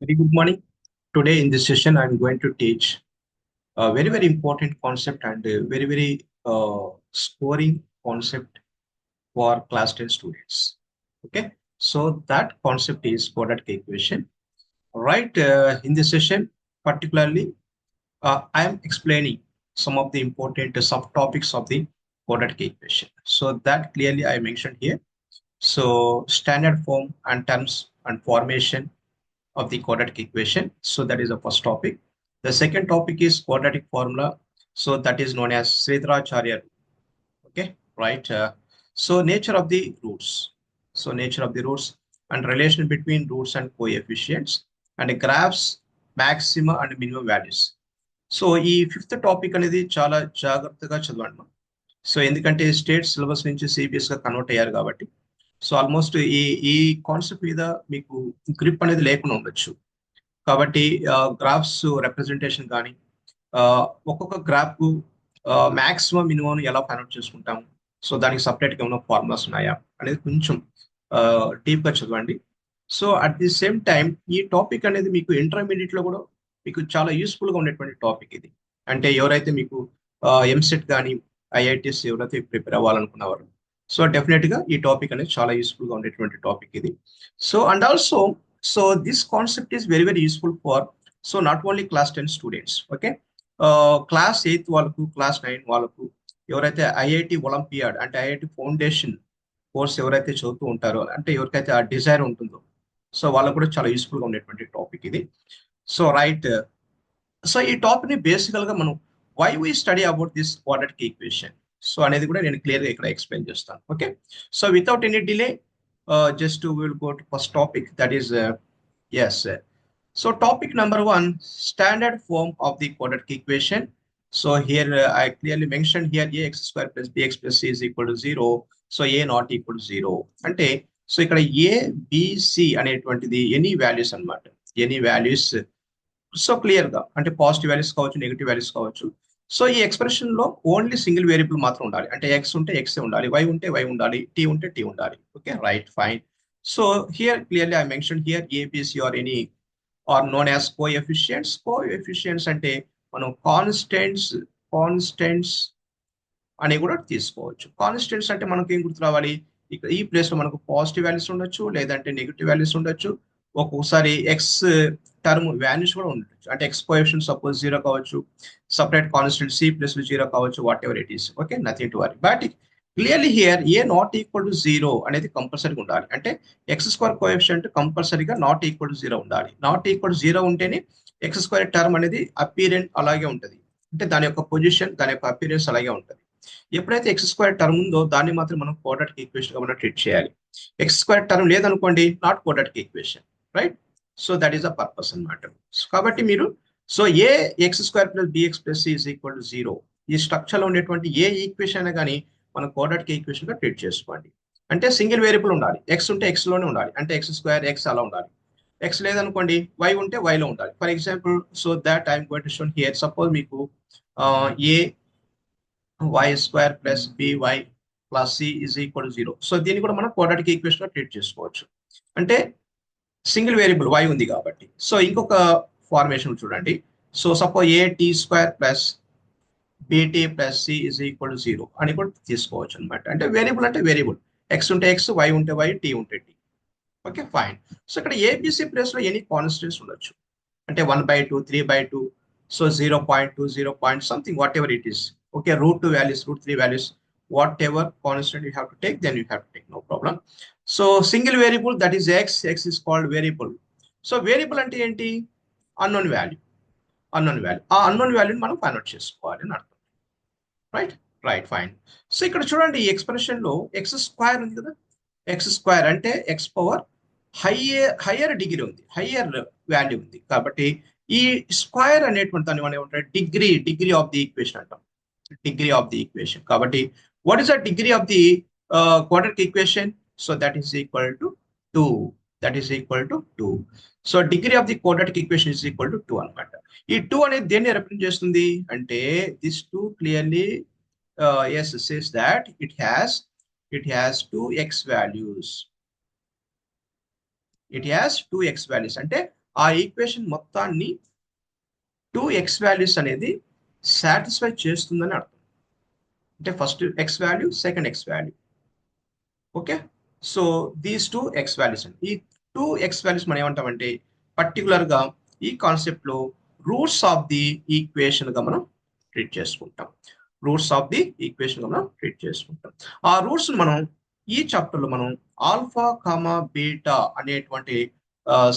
Very good morning. Today in this session, I'm going to teach a very important concept and a very scoring concept for class 10 students. Okay, so that concept is quadratic equation. Right, in this session, particularly, I am explaining some of the important subtopics of the quadratic equation. So that clearly I mentioned here. So standard form and terms and formation of the quadratic equation. So that is the first topic. The second topic is quadratic formula. So that is known as Sridharacharya. Okay, right. So nature of the roots. So nature of the roots and relation between roots and coefficients and graphs, maxima and minimum values. So ఈ fifth topic అనేది చాలా జాగ్రత్తగా చదవండి. So ఎందుకంటే state syllabus నుంచి CBS గా convert అయ్యారు కాబట్టి సో ఆల్మోస్ట్ ఈ ఈ కాన్సెప్ట్ మీద మీకు గ్రిప్ అనేది లేకుండా ఉండొచ్చు. కాబట్టి గ్రాఫ్స్ రిప్రజెంటేషన్ కానీ ఒక్కొక్క గ్రాఫ్ మాక్సిమం మినిమం ఎలా ఫైండ్ అవుట్ చేసుకుంటాము, సో దానికి సపరేట్గా ఉన్న ఫార్ములాస్ ఉన్నాయా అనేది కొంచెం డీప్గా చదవండి. So at the same time ఈ టాపిక్ అనేది మీకు ఇంటర్మీడియట్లో కూడా మీకు చాలా యూస్ఫుల్గా ఉండేటువంటి టాపిక్ ఇది. అంటే ఎవరైతే మీకు ఎంసెట్ కానీ ఐఐటీస్ ఎవరైతే ప్రిపేర్ అవ్వాలనుకున్నవారు, సో డెఫినెట్గా ఈ టాపిక్ అనేది చాలా యూస్ఫుల్గా ఉండేటువంటి టాపిక్ ఇది. So and also so this concept is very useful for so not only class 10 students. Okay, class 8 వాళ్ళకు, క్లాస్ 9 వాళ్ళకు, ఎవరైతే ఐఐటి ఒలింపియాడ్ అంటే ఐఐటి ఫౌండేషన్ కోర్స్ ఎవరైతే చదువుతూ ఉంటారో, అంటే ఎవరికైతే ఆ డిజైర్ ఉంటుందో, సో వాళ్ళకు కూడా చాలా యూస్ఫుల్గా ఉండేటువంటి టాపిక్ ఇది. సో రైట్, సో ఈ టాపిక్ ని బేసికల్ గా మనం why we study about this quadratic equation so అనేది కూడా నేను క్లియర్ గా ఇక్కడ ఎక్స్ప్లెయిన్ చేస్తాను. Okay, so without any delay just will go to first topic, that is yes. So topic number 1, standard form of the quadratic equation. So here I clearly mention here ax square plus bx plus c is equal to 0. So a not equal to 0 అంటే so ఇక్కడ a b c అనేటువంటిది any values అన్నమాట. Any values, so clear గా అంటే positive values కావచ్చు, negative values కావచ్చు. So ఈ expression లో ఓన్లీ సింగిల్ వేరియబుల్ మాత్రం ఉండాలి. అంటే ఎక్స్ ఉంటే ఎక్స్ ఉండాలి, వై ఉంటే వై ఉండాలి, టీ ఉంటే టీ ఉండాలి. Okay, right, fine. So here clearly I mention here ABC are any are known as coefficients. Coefficients అంటే మనం కాన్స్టెంట్స్ అని కూడా తీసుకోవచ్చు. కాన్స్టెంట్స్ అంటే మనకి ఏం గుర్తు రావాలి, ఇక్కడ ఈ ప్లేస్ లో మనకు పాజిటివ్ వాల్యూస్ ఉండొచ్చు, లేదంటే నెగిటివ్ వాల్యూస్ ఉండొచ్చు. ఒక్కొక్కసారి ఎక్స్ టర్మ్ వాల్యూస్ కూడా ఉండొచ్చు. అంటే ఎక్స్ కోఎఫిషియెంట్ సపోజ్ 0 కావచ్చు, సపరేట్ కాన్స్టెంట్ సి ప్లస్ 0 కావచ్చు, what ever it is. Okay, nothing to worry. But clearly here A not equal to 0 అనేది కంపల్సరీగా ఉండాలి. అంటే ఎక్స్ స్క్వేర్ కోఎఫిషియెంట్ కంపల్సరీగా నాట్ ఈక్వల్ టు 0 ఉండాలి. నాట్ ఈక్వల్ టు 0 ఉంటేనే X square term అనేది apparent అలాగే ఉంటుంది. అంటే దాని యొక్క పొజిషన్, దాని యొక్క అపీరెన్స్ అలాగే ఉంటుంది. ఎప్పుడైతే ఎక్స్ స్క్వేర్ టర్మ్ ఉందో దాన్ని మాత్రం మనం క్వాడ్రాటిక్ ఈక్వేషన్ గా మనం ట్రీట్ చేయాలి. ఎక్స్ స్క్వేర్ టర్మ్ లేదనుకోండి, not quadratic equation, right? So that is the purpose అన్నమాట. కాబట్టి మీరు so a x square plus b x plus c is equal to 0 ఈ స్ట్రక్చర్ లో ఉండేటువంటి ఏ ఈక్వేషన్ అయినా కానీ మనం క్వాడ్రాటిక్ ఈక్వేషన్ గా ట్రీట్ చేసుకోండి. అంటే సింగిల్ వేరియబుల్ ఉండాలి, ఎక్స్ ఉంటే ఎక్స్ లోనే ఉండాలి, అంటే ఎక్స్ స్క్వేర్ ఎక్స్ అలా ఉండాలి. ఎక్స్ లేదనుకోండి, వై ఉంటే వై లో ఉండాలి. For example, so that I'm going to show here, suppose మీకు a y square plus b y plus c is equal to 0. So దీన్ని కూడా మనం క్వాడ్రాటిక్ ఈక్వేషన్ గా ట్రీట్ చేసుకోవచ్చు. అంటే సింగిల్ వేరియబుల్ వై ఉంది కాబట్టి. సో ఇంకొక ఫార్మేషన్ చూడండి. So suppose a t square plus b t plus c is equal to 0 అని కూడా తీసుకోవచ్చు అనమాట. అంటే వేరియబుల్ అంటే వేరియబుల్, ఎక్స్ ఉంటే ఎక్స్, వై ఉంటే వై, టీ ఉంటే టీ. Okay, fine. సో ఇక్కడ ఏబిసి ప్లేస్ లో ఎనీ కాన్స్టెంట్స్ ఉండొచ్చు. అంటే 1/2, 3/2, so 0.2, 0 something, whatever it is. Okay, √2 values, √3 values, whatever constant you have to take, then you have to take, no problem. So single variable, that is x is called variable. So variable అంటే ఏంటి, unknown value. ఆ unknown వాల్యూని మనం find out చేసుకోవాలి అని అర్థం, right? Right, fine. So ఇక్కడ చూడండి, ఈ ఎక్స్ప్రెషన్ లో ఎక్స్ స్క్వేర్ ఉంది కదా, ఎక్స్ స్క్వేర్ అంటే ఎక్స్ పవర్ హయ్యర్ డిగ్రీ ఉంది, హయ్యర్ వాల్యూ ఉంది. కాబట్టి ఈ స్క్వేర్ అనేటువంటి దాన్ని మనం ఏమంటారు, డిగ్రీ ఆఫ్ ది ఈక్వేషన్ అంటాం, డిగ్రీ ఆఫ్ ది ఈక్వేషన్. కాబట్టి what is the degree of the quadratic equation? So that is equal to 2. That is equal to 2. So degree of the quadratic equation is equal to 2 అనమాట. ఈ 2 అనేది దేన్ని represent చేస్తుంది అంటే, this 2 clearly yes says that it has 2x values. It has 2x values అంటే ఆ equation మొత్తాన్ని 2x values అనేది సాటిస్ఫై చేస్తుందని అర్థం. అంటే first x value, second x value. Okay, so these 2x values అండి. ఈ 2x వాల్యూస్ మనం ఏమంటామంటే పర్టికులర్ గా ఈ కాన్సెప్ట్ లో రూట్స్ ఆఫ్ ది ఈక్వేషన్ గా మనం ట్రీట్ చేసుకుంటాం. రూట్స్ ఆఫ్ ది ఈక్వేషన్ గా మనం ట్రీట్ చేసుకుంటాం. ఆ రూట్స్ మనం ఈ చాప్టర్ లో మనం ఆల్ఫా కామా బీటా అనేటువంటి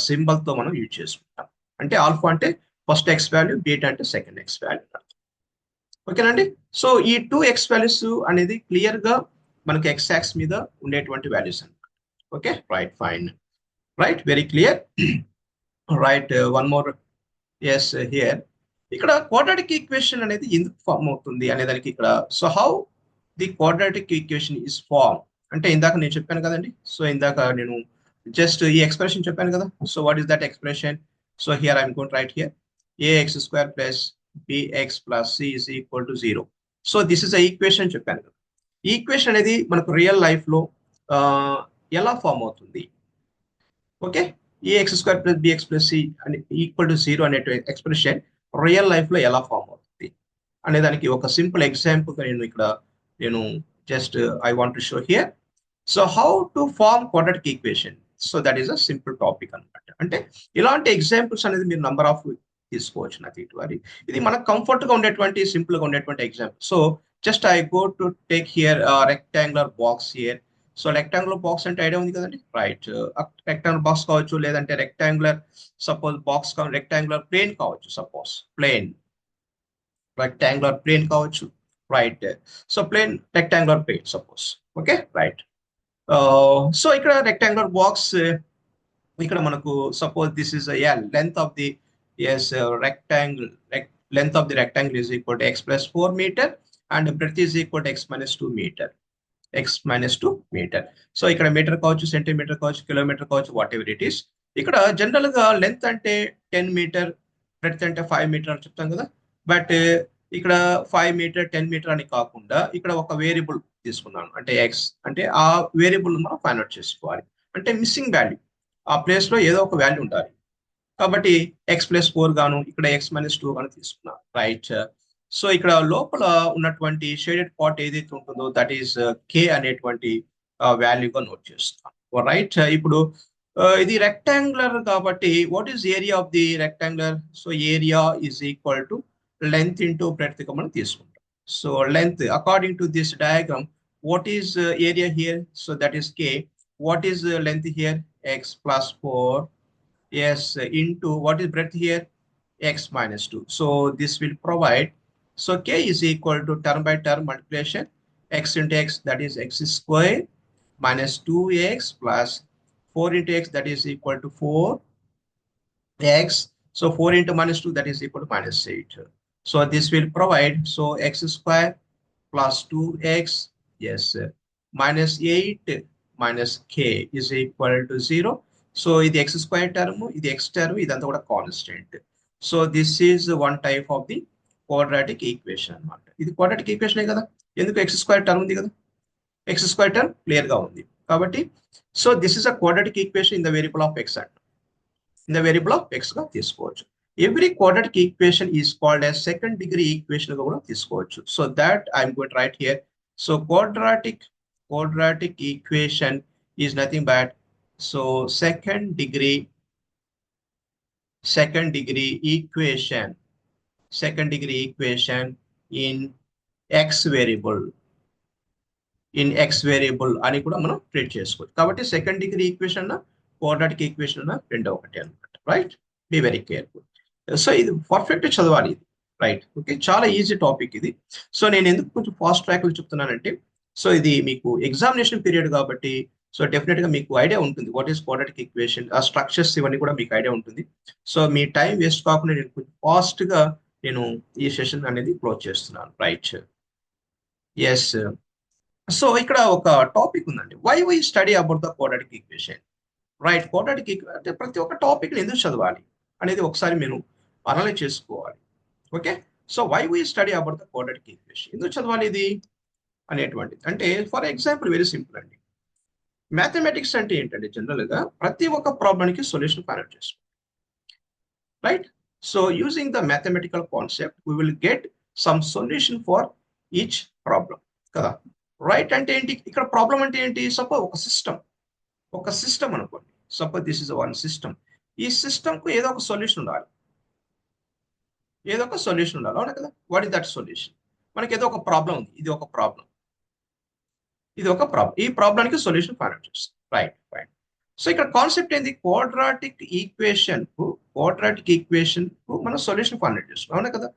సింబల్ తో మనం యూజ్ చేసుకుంటాం. అంటే ఆల్ఫా అంటే ఫస్ట్ ఎక్స్ వాల్యూ, బీటా అంటే సెకండ్ ఎక్స్ వాల్యూ. ఓకేనండి. సో ఈ 2x వాల్యూస్ అనేది క్లియర్ గా మనకి ఎక్స్ యాక్స్ మీద ఉండేటువంటి వాల్యూస్ అన్నమాట. Okay, right, fine, right, very clear. Right, one more. Yes, here ఇక్కడ క్వాడ్రాటిక్ ఈక్వేషన్ అనేది ఎందుకు ఫామ్ అవుతుంది అనే దానికి ఇక్కడ, so how the quadratic equation is form అంటే ఇందాక నేను చెప్పాను కదండి. సో ఇందాక నేను జస్ట్ ఈ ఎక్స్ప్రెషన్ చెప్పాను కదా. So what is that expression? So here I'm going to write here ax square plus bx plus c is equal to 0. So this is equation చెప్పాను కదా. ఈ ఈక్వేషన్ అనేది మనకు రియల్ లైఫ్ లో ఎలా ఫామ్ అవుతుంది? Okay, ax square plus bx plus c equal to 0 అనే expression real life లో ఎలా ఫామ్ అవుతుంది అనే దానికి ఒక సింపుల్ ఎగ్జాంపుల్ నేను just I want to show here. So how to form quadratic equation, so that is a simple topic అనమాట. అంటే ఇలాంటి ఎగ్జాంపుల్స్ అనేది మీరు నంబర్ ఆఫ్ తీసుకోవచ్చు. నాకు ఇటువంటి ఇది మనకు కంఫర్ట్ గా ఉండేటువంటి సింపుల్ గా ఉండేటువంటి example. So just I go to take here rectangular box here. So rectangular box అంటే ఐడియా ఉంది కదండి, రైట్? రెక్టాంగులర్ బాక్స్ కావచ్చు, లేదంటే rectangular suppose box, rectangular plane కావచ్చు, సపోజ్ ప్లేన్ రెక్టాంగులర్ ప్లేన్ కావచ్చు, right? So plane rectangular plane suppose. Okay, right. So ఇక్కడ rectangular box ఇక్కడ మనకు suppose this is length of the rectangle length of the rectangle is equal to x plus 4 meter and breadth is equal to x minus 2 meter. So ఇక్కడ metre కావచ్చు, centimetre కావచ్చు, kilometre కావచ్చు, what ever it is. ఇక్కడ general గా length అంటే 10 metre, breadth అంటే 5 metre అని చెప్తాం కదా. బట్ ఇక్కడ 5 మీటర్ 10 మీటర్ అని కాకుండా ఇక్కడ ఒక వేరియబుల్ తీసుకున్నాను, అంటే ఎక్స్. అంటే ఆ వేరియబుల్ మనం ఫైండ్ అవుట్ చేసుకోవాలి. అంటే మిస్సింగ్ వాల్యూ, ఆ ప్లేస్ లో ఏదో ఒక వాల్యూ ఉండాలి. కాబట్టి ఎక్స్ ప్లస్ 4 గాను, ఇక్కడ ఎక్స్ మైనస్ 2 గాను తీసుకున్నాను, రైట్? సో ఇక్కడ లోపల ఉన్నటువంటి షేడెడ్ పార్ట్ ఏదైతే ఉంటుందో దట్ ఈస్ కే అనేటువంటి వాల్యూగా నోట్ చేస్తున్నాం, రైట్? ఇప్పుడు ఇది రెక్టాంగులర్ కాబట్టి what is area of the rectangular? So area is equal to length into breadth గా మనం తీసుకుంటాం. So length according to this diagram, what is area here? So that is k. What is length here? X plus 4. Yes, into what is breadth here? X minus 2. So this will provide, so k is equal to term by term multiplication, x into x, that is x square minus 2x plus 4 into x, that is equal to 4x. So 4 into minus 2, that is equal to minus 8. So this will provide, so x square plus 2x, yes, minus 8 minus k is equal to 0. So ఇది X square term, ఇది X term, ఇదంతా కూడా constant. So this is one type of the quadratic equation అనమాట. ఇది quadratic ఈక్వేషనే కదా, ఎందుకు X square term ఉంది కదా, ఎక్స్ స్క్వేర్ టర్మ్ క్లియర్ గా ఉంది కాబట్టి. So this is a quadratic equation in the variable of x అంట, in the variable of x గా తీసుకోవచ్చు. Every quadratic equation is called as second degree equation గా కూడా తీసుకోవచ్చు. So that I'm going to write here. So quadratic equation is nothing but, so second degree equation in x variable అని కూడా మనం treat చేసుకోవచ్చు. కాబట్టి సెకండ్ డిగ్రీ ఈక్వేషన్ అన్న quadratic equation అన్న రెండో ఒకటి అనమాట, right? Be very careful. So ఇది పర్ఫెక్ట్ చదవాలి ఇది, రైట్? ఓకే, చాలా ఈజీ టాపిక్ ఇది. సో నేను ఎందుకు కొంచెం ఫాస్ట్ ట్రాక్ లో చెప్తున్నానంటే, సో ఇది మీకు ఎగ్జామినేషన్ పీరియడ్ కాబట్టి, సో డెఫినెట్ గా మీకు ఐడియా ఉంటుంది వాట్ ఈస్ క్వాడ్రాటిక్ ఈక్వేషన్, ఆ స్ట్రక్చర్స్ ఇవన్నీ కూడా మీకు ఐడియా ఉంటుంది. సో మీ టైం వేస్ట్ కాకుండా నేను కొంచెం ఫాస్ట్ గా నేను ఈ సెషన్ అనేది క్లోజ్ చేస్తున్నాను, రైట్? ఎస్. సో ఇక్కడ ఒక టాపిక్ ఉందండి, why why study about the quadratic equation, right? Quadratic equation అంటే ప్రతి ఒక్క టాపిక్ ఎందుకు చదవాలి అనేది ఒకసారి మీరు అనలైజ్ చేసుకోవాలి. Okay, so why why study about the quadratic equation, ఎందుకు చదవాలి ఇది అనేటువంటిది. అంటే ఫర్ ఎగ్జాంపుల్ వెరీ సింపుల్ అండి, మ్యాథమెటిక్స్ అంటే ఏంటంటే జనరల్ గా ప్రతి ఒక్క ప్రాబ్లంకి సొల్యూషన్ ఫైండ్ అవుట్ చేసుకోవాలి. right? So using the mathematical concept, we will get some solution for each problem కదా. రైట్ అంటే ఏంటి, ఇక్కడ ప్రాబ్లం అంటే ఏంటి, సపోజ్ ఒక సిస్టమ్ అనుకోండి. Suppose this is one system. ఈ సిస్టమ్ కు ఏదో ఒక సొల్యూషన్ ఉండాలి, అవునా కదా. What is that solution? మనకి ఏదో ఒక ప్రాబ్లం ఉంది, ఇది ఒక ప్రాబ్లం. ఈ ప్రాబ్లంకి సొల్యూషన్ ఫైండ్ అవుట్ చేస్తాం. Right, fine. సో ఇక్కడ కాన్సెప్ట్ ఏంది, క్వాడ్రాటిక్ ఈక్వేషన్ కు మనం సొల్యూషన్ ఫైండ్ అవుట్ చేస్తాం, అవునా కదా.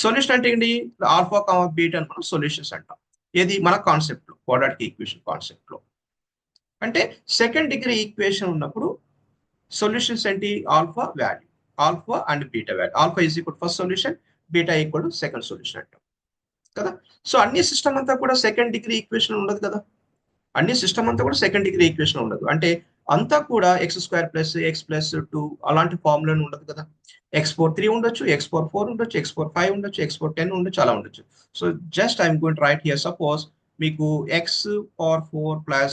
సొల్యూషన్ అంటే ఏంటి, ఆల్ఫా కామా బీటా అని మనం సొల్యూషన్స్ అంటాం. ఏది మన కాన్సెప్ట్ లో, క్వాడ్రాటిక్ ఈక్వేషన్ కాన్సెప్ట్ లో. అంటే సెకండ్ డిగ్రీ ఈక్వేషన్ ఉన్నప్పుడు సొల్యూషన్స్ ఏంటి, alpha value, alpha and beta value. Alpha is equal first solution, beta equal second solution అంటాం కదా. సో అన్ని సిస్టమ్ అంతా కూడా సెకండ్ డిగ్రీ ఈక్వేషన్ ఉండదు కదా. సెకండ్ డిగ్రీ ఈక్వేషన్ ఉండదు. అంటే అంతా కూడా x² + x + 2 అలాంటి ఫార్ములా ఉండదు కదా. x⁴3 ఉండొచ్చు, x⁴4 ఉండొచ్చు, x⁴5 ఉండొచ్చు, x⁴10 ఉండొచ్చు, అలా ఉండొచ్చు. So just I'm going to write here, suppose మీకు x⁴4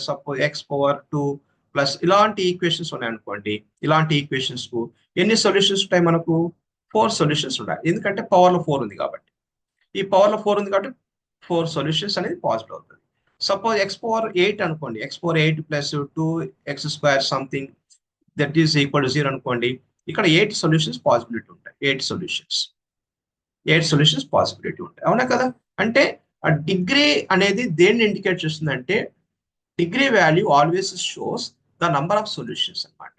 సపోజ్ x⁴2 ఇలాంటి ఈక్వేషన్స్ ఉన్నాయి అనుకోండి. ఇలాంటి ఈక్వేషన్స్ కు ఎన్ని సొల్యూషన్స్ ఉంటాయి, మనకు 4 సొల్యూషన్స్ ఉంటాయి. ఎందుకంటే పవర్ లో 4 ఉంది కాబట్టి. ఈ పవర్ లో 4 ఉంది కాబట్టి 4 సొల్యూషన్స్ అనేది పాసిబుల్ అవుతుంది. సపోజ్ x⁴8 అనుకోండి, x⁴8 + 2x² something that is equal to 0 అనుకోండి. ఇక్కడ 8 సొల్యూషన్స్ పాసిబిలిటీ ఉంటాయి. 8 సొల్యూషన్స్ పాసిబిలిటీ ఉంటాయి, అవునా కదా. అంటే ఆ డిగ్రీ అనేది దేన్ని ఇండికేట్ చేస్తుందంటే, degree value always shows the number of solutions అనమాట.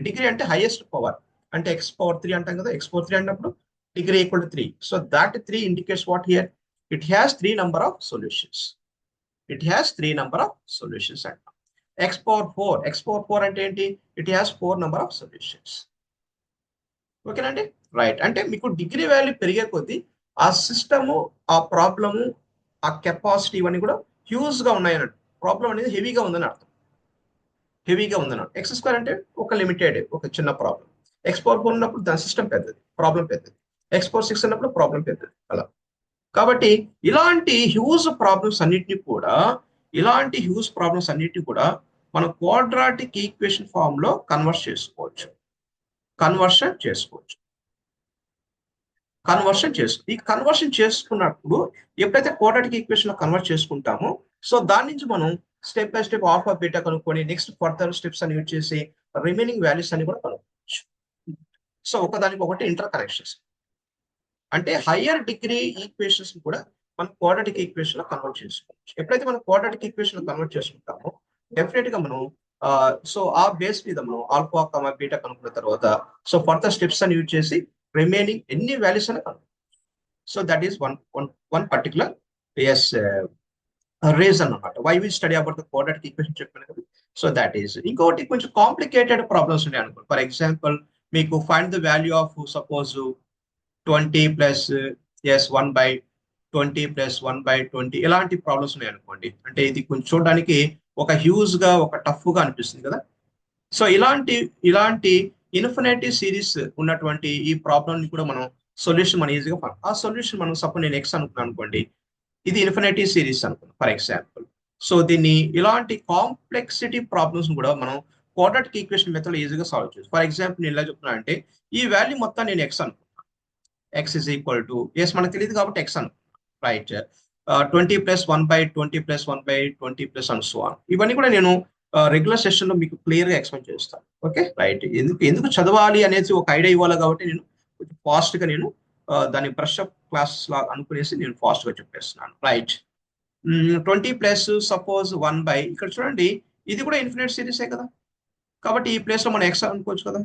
డిగ్రీ అంటే హైయెస్ట్ పవర్. అంటే x⁴3 అంటాం కదా, x⁴3 అన్నప్పుడు degree equal to 3. So that 3 indicates what here, it has 3 number of solutions. అంటాం. x⁴4 అంటే ఏంటి, it has 4 number of solutions. ఓకేనండి. రైట్, అంటే మీకు డిగ్రీ వాల్యూ పెరిగే కొద్దీ ఆ సిస్టము, ఆ ప్రాబ్లము, ఆ కెపాసిటీ ఇవన్నీ కూడా హ్యూజ్ గా ఉన్నాయన్నట్టు. ప్రాబ్లం అనేది హెవీగా ఉందని అర్థం. x² అంటే ఒక లిమిటెడ్, ఒక చిన్న ప్రాబ్లం. x⁴4 ఉన్నప్పుడు దాని సిస్టమ్ పెద్దది, ప్రాబ్లం పెద్దది. x⁴6 ఉన్నప్పుడు ప్రాబ్లం పెద్దది, అలా. కాబట్టి ఇలాంటి హ్యూజ్ ప్రాబ్లమ్స్ అన్నిటిని కూడా మనం క్వాడ్రాటిక్ ఈక్వేషన్ ఫామ్ లో కన్వర్షన్ ఈ కన్వర్షన్ చేసుకున్నప్పుడు ఎప్పుడైతే క్వాడ్రాటిక్ ఈక్వేషన్ లో కన్వర్ట్ చేసుకుంటామో, సో దాని నుంచి మనం step by step alpha beta కనుక్కొని నెక్స్ట్ ఫర్దర్ స్టెప్స్ అని యూజ్ చేసి రిమైనింగ్ వాల్యూస్ అని కూడా కనుక్కోవచ్చు. సో ఒకదానికి ఒకటి ఇంటర్ కనెక్షన్స్. అంటే హయ్యర్ డిగ్రీ ఈక్వేషన్స్ కూడా మనం క్వాడ్రాటిక్ ఈక్వేషన్ లో కన్వర్ట్ చేసుకోవచ్చు. ఎప్పుడైతే మనం క్వాడ్రాటిక్ ఈక్వేషన్ లో కన్వర్ట్ చేసుకుంటామో, డెఫినెట్ గా మనం సో ఆ బేస్ మీద మనం ఆల్ఫా కామా బీటా కనుక్కున్న తర్వాత సో ఫర్దర్ స్టెప్స్ అని యూజ్ చేసి రిమైనింగ్ ఎన్ని వాల్యూస్ అని కనుక్కోవచ్చు. So that is one particular reason అన్నమాట why we study about the quadratic equation చెప్పాను కదా. So that is. ఇంకొకటి కొంచెం కాంప్లికేటెడ్ ప్రాబ్లమ్స్ ఉన్నాయి అనుకోండి. ఫర్ ఎగ్జాంపుల్, మీకు find the value of suppose 20 + 1/20 + 1/20 ఇలాంటి ప్రాబ్లమ్స్ ఉన్నాయి అనుకోండి. అంటే ఇది కొంచెం చూడడానికి ఒక హ్యూజ్ గా, ఒక టఫ్ గా అనిపిస్తుంది కదా. సో ఇలాంటి ఇన్ఫినిటీ సిరీస్ ఉన్నటువంటి ఈ ప్రాబ్లమ్ ని కూడా మనం సొల్యూషన్ ఈజీగా ఆ సొల్యూషన్ మనం సపోజ్ నేను ఎక్స్ అనుకున్నాను అనుకోండి, ఇది ఇన్ఫినిటీ సిరీస్ అనుకున్నాను ఫర్ ఎగ్జాంపుల్. సో దీన్ని ఇలాంటి కాంప్లెక్సిటీ ప్రాబ్లమ్స్ కూడా మనం క్వాడ్రాటిక్ ఈక్వేషన్ మెథడ్ ఈజీగా సాల్వ్ చేయొచ్చు. ఫర్ ఎగ్జాంపుల్ నేను ఇలా చెప్తున్నా అంటే, ఈ వాల్యూ మొత్తం నేను ఎక్స్ అనుకున్నాను. x is equal to, yes మనకు తెలియదు కాబట్టి x Anu, right. 20 + 1/20 + 1/20 and so on. ఇవన్నీ కూడా నేను రెగ్యులర్ సెషన్ లో మీకు క్లియర్ గా ఎక్స్ప్లెయిన్ చేస్తాను. Okay, right. ఎందుకు చదవాలి అనేది ఒక ఐడియా ఇవ్వాలి కాబట్టి నేను కొంచెం ఫాస్ట్ గా దాని బ్రష్ అప్ క్లాస్ లా అనుకునేసి నేను ఫాస్ట్ గా చెప్పేస్తున్నాను. రైట్. 20 + సపోజ్ 1/, ఇక్కడ చూడండి ఇది కూడా ఇన్ఫినిట్ సిరీసే కదా. కాబట్టి ఈ ప్లేస్ లో మనం x అనుకోవచ్చు కదా.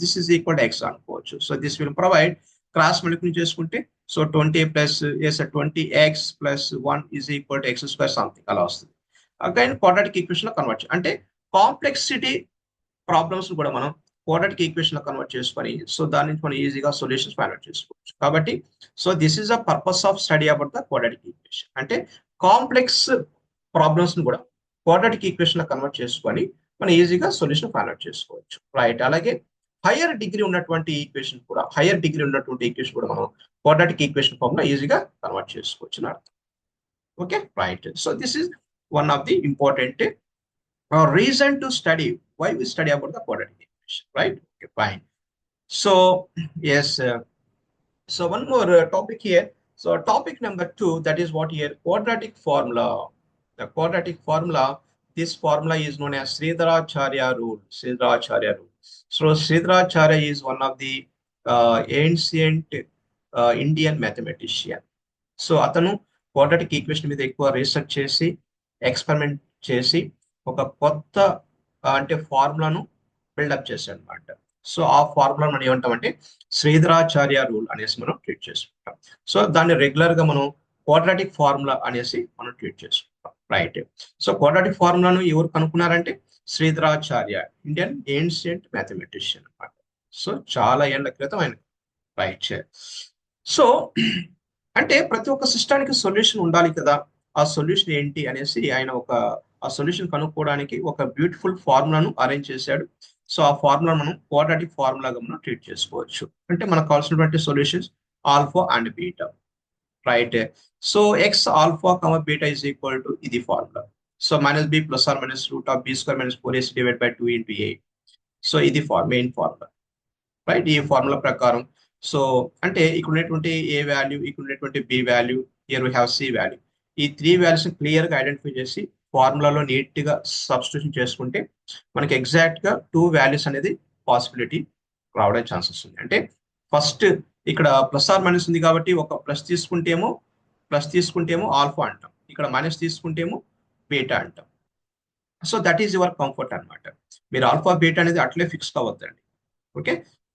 This is equal to x అనుకోవచ్చు. So this will provide, cross multiplication చేసుకుంటే so 20 + 20x + 1 is equal to x² something అలా వస్తుంది. అగైన్ క్వాడ్రాటిక్ ఈక్వేషన్ లో కన్వర్ట్ అంటే కాంప్లెక్సిటీ ప్రాబ్లమ్స్ కూడా మనం క్వాడ్రాటిక్ ఈక్వేషన్ లో కన్వర్ట్ చేసుకొని సో దాని నుంచి మనం ఈజీగా సొల్యూషన్స్ ఫైండ్ అవుట్ చేసుకోవచ్చు. కాబట్టి so this is the purpose of study about the quadratic equation. అంటే కాంప్లెక్స్ ప్రాబ్లమ్స్ ను కూడా క్వాడ్రాటిక్ ఈక్వేషన్ లో కన్వర్ట్ చేసుకొని మనం ఈజీగా సొల్యూషన్ ఫైండ్ అవుట్ చేసుకోవచ్చు. రైట్. అలాగే హయ్యర్ డిగ్రీ ఉన్నటువంటి ఈక్వేషన్ కూడా మనం క్వాడ్రాటిక్ ఈక్వేషన్ ఫామ్ లో ఈజీగా కన్వర్ట్ చేసుకోవచ్చు అని అర్థం. Okay, right. So this is one of the important reason to study why we study about the quadratic equation, right? Okay, fine. So yes, so one more topic here. So topic number two, that is what here, quadratic formula. The quadratic formula, this formula is known as Sridharacharya rule. Sridharacharya rule. So Sridharacharya is one of the ancient Indian mathematician. So అతను quadratic equation మీద ఎక్కువ research చేసి experiment చేసి ఒక కొత్త అంటే ఫార్ములాను buildup చేశాడు అనమాట. సో ఆ ఫార్ములా మనం ఏమంటామంటే శ్రీధరాచార్య రూల్ అనేసి మనం ట్రీట్ చేసుకుంటాం. సో దాన్ని రెగ్యులర్ గా మనం క్వాడ్రాటిక్ ఫార్ములా అనేసి మనం ట్రీట్ చేసుకుంటాం. రైట్. సో క్వాడ్రాటిక్ ఫార్ములాను ఎవరు కనుక్కున్నారంటే శ్రీధరాచార్య, ఇండియన్ ఏన్షియంట్ మ్యాథమెటిషియన్ అనమాట. సో చాలా ఏళ్ల క్రితం ఆయన. రైట్. సో అంటే ప్రతి ఒక్క సిస్టానికి సొల్యూషన్ ఉండాలి కదా, ఆ సొల్యూషన్ ఏంటి అనేసి ఆయన ఆ సొల్యూషన్ కనుక్కోవడానికి ఒక బ్యూటిఫుల్ ఫార్ములాను అరేంజ్ చేశాడు. సో ఆ ఫార్ములా మనం క్వాడ్రాటిక్ ఫార్ములాగా మనం ట్రీట్ చేసుకోవచ్చు. అంటే మనకు కావాల్సినటువంటి solutions alpha and beta. Right. So x alpha comma beta is equal to ఇది formula. So minus b plus or minus root of b square minus 4ac divide by 2 into a. So ఇది main formula. Right. ఈ formula ప్రకారం so అంటే ఇక్కడ ఉన్నటువంటి a value, ఇక్కడ ఉన్నటువంటి b value, here we have c value, ఈ 3 values clear గా ఐడెంటిఫై చేసి ఫార్ములాలో నీట్ గా సబ్స్టిట్యూషన్ చేసుకుంటే మనకి ఎగ్జాక్ట్ గా 2 వాల్యూస్ అనేది పాసిబిలిటీ రావడానికి ఛాన్సెస్ ఉంది. అంటే ఫస్ట్ ఇక్కడ ప్లస్ ఆర్ మైనస్ ఉంది కాబట్టి ఒక ప్లస్ తీసుకుంటేమో ఆల్ఫా అంటాం, ఇక్కడ మైనస్ తీసుకుంటేమో బీటా అంటాం. So that is your comfort అనమాట. మీరు ఆల్ఫా బీటా అనేది అట్లే ఫిక్స్ కావద్దండి. ఓకే.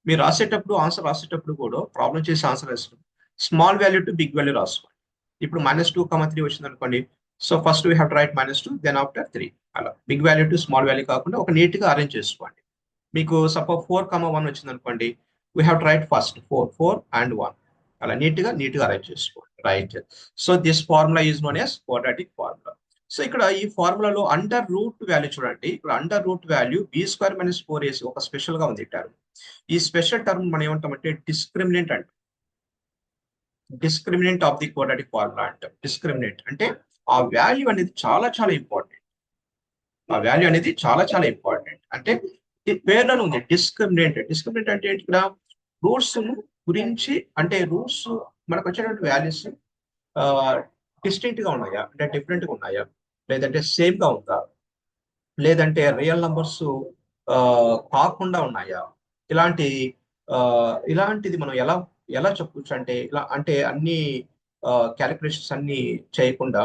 మీరు రాసేటప్పుడు ఆన్సర్ రాసేటప్పుడు కూడా ప్రాబ్లం చేసి ఆన్సర్ రాసేటప్పుడు small value to big value రాసుకోండి. ఇప్పుడు -2, 3 వచ్చింది అనుకోండి. So first we have to write -2, then after 3. అలా big value to small value కాకుండా ఒక నీట్ గా అరేంజ్ చేసుకోండి. మీకు సపోజ్ 4, 1 వచ్చింది అనుకోండి, we have to right first 4 and 1. అలా నీట్ గా అరేంజ్ చేసుకోండి. Right. So this formula is known as quadratic formula. So ఇక్కడ ఈ ఫార్ములాలో అండర్ రూట్ వాల్యూ చూడండి, ఇక్కడ under root value b² - 4ac ఒక స్పెషల్ గా ఉంది టర్మ్. ఈ స్పెషల్ టర్మ్ మనం ఏమంటామంటే డిస్క్రిమినెంట్ అంటాం. Discriminant of the quadratic formula అంటాం. డిస్క్రిమినెంట్ అంటే ఆ వాల్యూ అనేది చాలా చాలా ఇంపార్టెంట్. ఆ వాల్యూ అనేది చాలా చాలా ఇంపార్టెంట్. అంటే పేర్లోనే ఉంది డిస్క్రిమినెంట్. డిస్క్రిమినెంట్ అంటే ఏంటి, ఇక్కడ రూట్స్ గురించి, అంటే రూట్స్ మనకు వచ్చేటువంటి వాల్యూస్ డిస్టింక్ట్ గా ఉన్నాయా, అంటే డిఫరెంట్ గా ఉన్నాయా, లేదంటే సేమ్ గా ఉందా, లేదంటే రియల్ నంబర్స్ కాకుండా ఉన్నాయా, ఇలాంటిది మనం ఎలా ఎలా చెప్పొచ్చు అంటే, ఇలా అంటే అన్ని క్యాలిక్యులేషన్స్ అన్ని చేయకుండా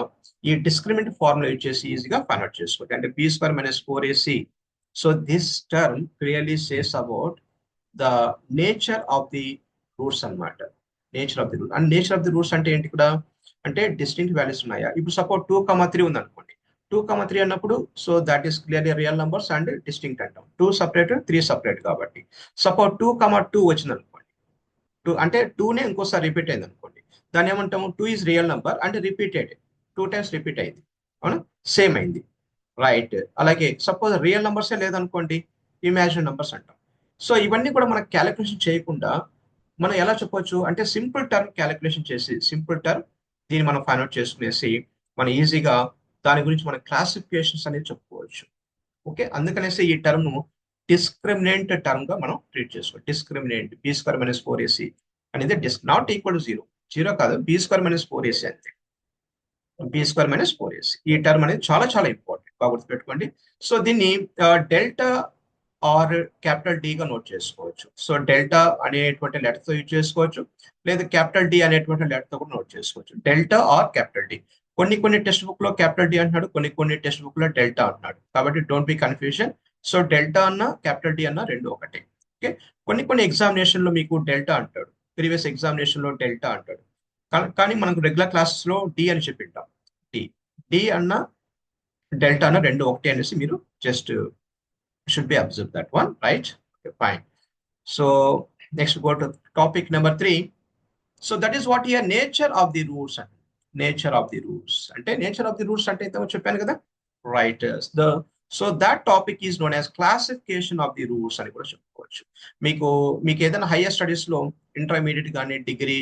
ఈ డిస్క్రిమినెంట్ ఫార్ములా యూజ్ చేసి ఈజీగా ఫైండ్ అవుట్ చేసుకోవచ్చు. అంటే b² - 4ac. So this term clearly says about the nature of the roots అన్నమాట. Nature of the root. And nature of the roots అంటే ఏంటి ఇక్కడ, అంటే డిస్టింక్ట్ వాల్యూస్ ఉన్నాయా. ఇప్పుడు సపోజ్ 2, 3 ఉంది అనుకోండి. 2, 3 అన్నప్పుడు so that is clearly real numbers and distinct అంటాం. 2 సపరేట్, 3 సపరేట్ కాబట్టి. సపోజ్ 2, 2 వచ్చింది అనుకోండి, 2 అంటే 2నే ఇంకోసారి రిపీట్ అయింది అనుకోండి, దాన్ని ఏమంటాము 2 is real number and repeated, 2 times repeat అయింది, అవునా, సేమ్ అయింది. రైట్. అలాగే సపోజ్ రియల్ నంబర్సే లేదనుకోండి, ఇమాజిన్ నంబర్స్ అంటాం. సో ఇవన్నీ కూడా మనం క్యాలిక్యులేషన్ చేయకుండా మనం ఎలా చెప్పొచ్చు అంటే సింపుల్ టర్మ్ క్యాలిక్యులేషన్ చేసి, సింపుల్ టర్మ్ దీన్ని మనం ఫైండ్ అవుట్ చేసుకునేసి మనం ఈజీగా దాని గురించి మన క్లాసిఫికేషన్స్ అనేది చెప్పుకోవచ్చు. ఓకే. అందుకనేసి ఈ టర్మ్ ను డిస్క్రిమినెంట్ టర్మ్ గా మనం ట్రీట్ చేసుకోవాలి. డిస్క్రిమినెంట్ b² - 4ac అనేది నాట్ ఈక్వల్ టు 0 కాదు, b² - 4ac అంతే. b² - 4ac ఈ టర్మ్ అనేది చాలా చాలా ఇంపార్టెంట్, బాగా గుర్తుపెట్టుకోండి. సో దీన్ని డెల్టా ఆర్ క్యాపిటల్ డి గా నోట్ చేసుకోవచ్చు. సో డెల్టా అనేటువంటి లెటర్ తో యూజ్ చేసుకోవచ్చు, లేదా క్యాపిటల్ డి అనేటువంటి లెటర్ తో కూడా నోట్ చేసుకోవచ్చు. Delta or capital D. కొన్ని టెక్స్ట్ బుక్ లో క్యాపిటల్ డి అంటున్నాడు, కొన్ని టెక్స్ట్ బుక్ లో డెల్టా అంటున్నాడు. కాబట్టి don't be confusion. So delta అన్న క్యాపిటల్ డి అన్న రెండు ఒకటే. ఓకే. కొన్ని ఎగ్జామినేషన్ లో మీకు డెల్టా అంటాడు, ప్రీవియస్ ఎగ్జామినేషన్ లో డెల్టా అంటాడు. కానీ మనకు రెగ్యులర్ క్లాసెస్ లో డి అని చెప్పింటాం. డి డి అన్న డెల్టా అన్న రెండు ఒకటే అనేసి మీరు just should be observed that one, right? Okay, fine. So next go to topic number 3. So that is what here nature of the roots. Nature of the roots అంటే nature of the roots అంటే ఇంతకు చెప్పాను కదా, right. So that topic is known as classification of the roots అని కూడా చెప్పుకోవచ్చు. మీకు ఏదైనా హైయర్ స్టడీస్ లో, ఇంటర్మీడియట్ కానీ డిగ్రీ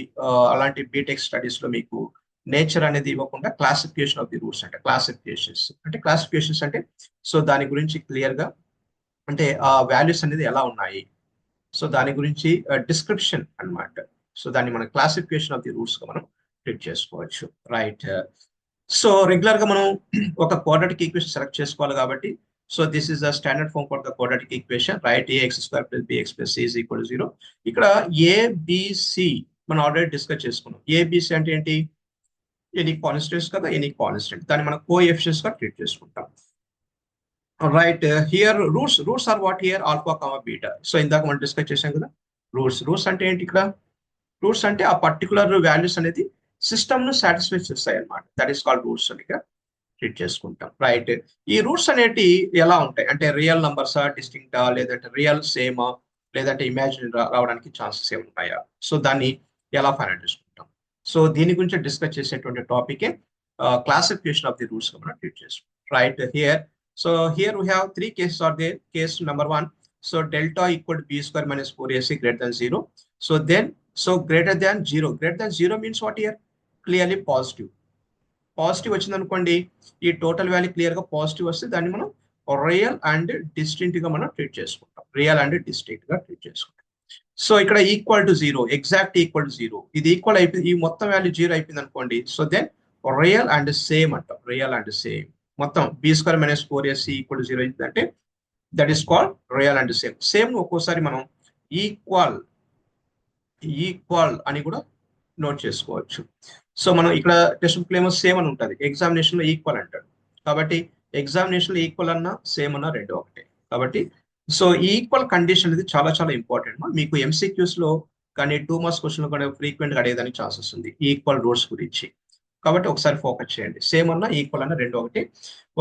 అలాంటి బీటెక్ స్టడీస్ లో మీకు నేచర్ అనేది ఇవ్వకుండా క్లాసిఫికేషన్ ఆఫ్ ది రూట్స్ అంటే క్లాసిఫికేషన్స్ అంటే సో దాని గురించి క్లియర్ గా అంటే ఆ వాల్యూస్ అనేది ఎలా ఉన్నాయి, సో దాని గురించి డిస్క్రిప్షన్ అన్నమాట. సో దాన్ని మన క్లాసిఫికేషన్ ఆఫ్ ది రూట్స్ గా మనం ట్రీట్ చేసుకోవచ్చు. రైట్. సో రెగ్యులర్ గా మనం ఒక క్వాడ్రాటిక్ ఈక్వేషన్ సెలెక్ట్ చేసుకోవాలి కాబట్టి, so this is the standard form for the quadratic equation, right? A x square plus b x plus c is equal to 0. ఇక్కడ ABC మనం ఆల్రెడీ డిస్కస్ చేసుకున్నాం. ఏబిసి అంటే ఏంటి? ఎనీ కాన్స్టెంట్స్ కదా, ఎనీ కాన్స్టెంట్, దాన్ని మనం కోఎఫిషియన్స్ గా ట్రీట్ చేసుకుంటాం. Right. Here roots are what here? Alpha comma beta. So ఇందాక మనం డిస్కస్ చేసాం కదా రూట్స్ అంటే ఏంటి? ఇక్కడ రూట్స్ అంటే ఆ పర్టికులర్ వాల్యూస్ అనేది సిస్టమ్ ను సాటిస్ఫై చేస్తాయి అన్నమాట. దట్ ఈస్ కాల్డ్ రూట్స్ అని ట్రీట్ చేసుకుంటాం. రైట్. ఈ రూట్స్ అనేటి ఎలా ఉంటాయి అంటే రియల్ నంబర్సా, డిస్టింక్టా, లేదంటే రియల్ సేమా, లేదంటే ఇమాజిన్ రావడానికి ఛాన్సెస్ ఏమి ఉన్నాయా? సో దాన్ని ఎలా ఫైండ్ చేసుకుంటాం? సో దీని గురించి డిస్కస్ చేసేటువంటి topic classification of the roots మనం ట్రీట్ చేస్తాం. Right. Here we have 3 cases are there. Case number 1, so delta equal to b square minus 4ac greater than 0. So greater than 0 means what here? Clearly positive. Positive వచ్చింది అనుకోండి, ఈ total value clear గా positive వస్తే దాన్ని మనం real and distinct గా మనం treat చేసుకుంటాం. సో ఇక్కడ equal to 0, exact equal to 0, ఇది ఈక్వల్ అయిపోయింది, ఈ మొత్తం వాల్యూ 0 అయిపోయింది అనుకోండి. So then real and same అంటాం. మొత్తం B square minus 4ac equal to 0 అయిందంటే that is called real and same. ఒక్కోసారి మనం ఈక్వల్ అని కూడా నోట్ చేసుకోవచ్చు. సో మనం ఇక్కడ టెక్స్ట్ బుక్ ఏమో సేమ్ అని ఉంటుంది, ఎగ్జామినేషన్ లో ఈక్వల్ అంటాడు. కాబట్టి ఎగ్జామినేషన్ లో ఈక్వల్ అన్నా సేమ్ అన్నా రెండు ఒకటే. కాబట్టి సో ఈ ఈక్వల్ కండిషన్ అనేది చాలా చాలా ఇంపార్టెంట్. మీకు ఎంసీక్యూస్ లో కానీ 2 మార్క్స్ క్వశ్చన్ కూడా ఫ్రీక్వెంట్ గా అడిగేదానికి ఛాన్సెస్ ఉంది ఈ ఈక్వల్ రూట్స్ గురించి. కాబట్టి ఒకసారి ఫోకస్ చేయండి. సేమ్ అన్నా ఈక్వల్ అన్నా రెండు ఒకటి.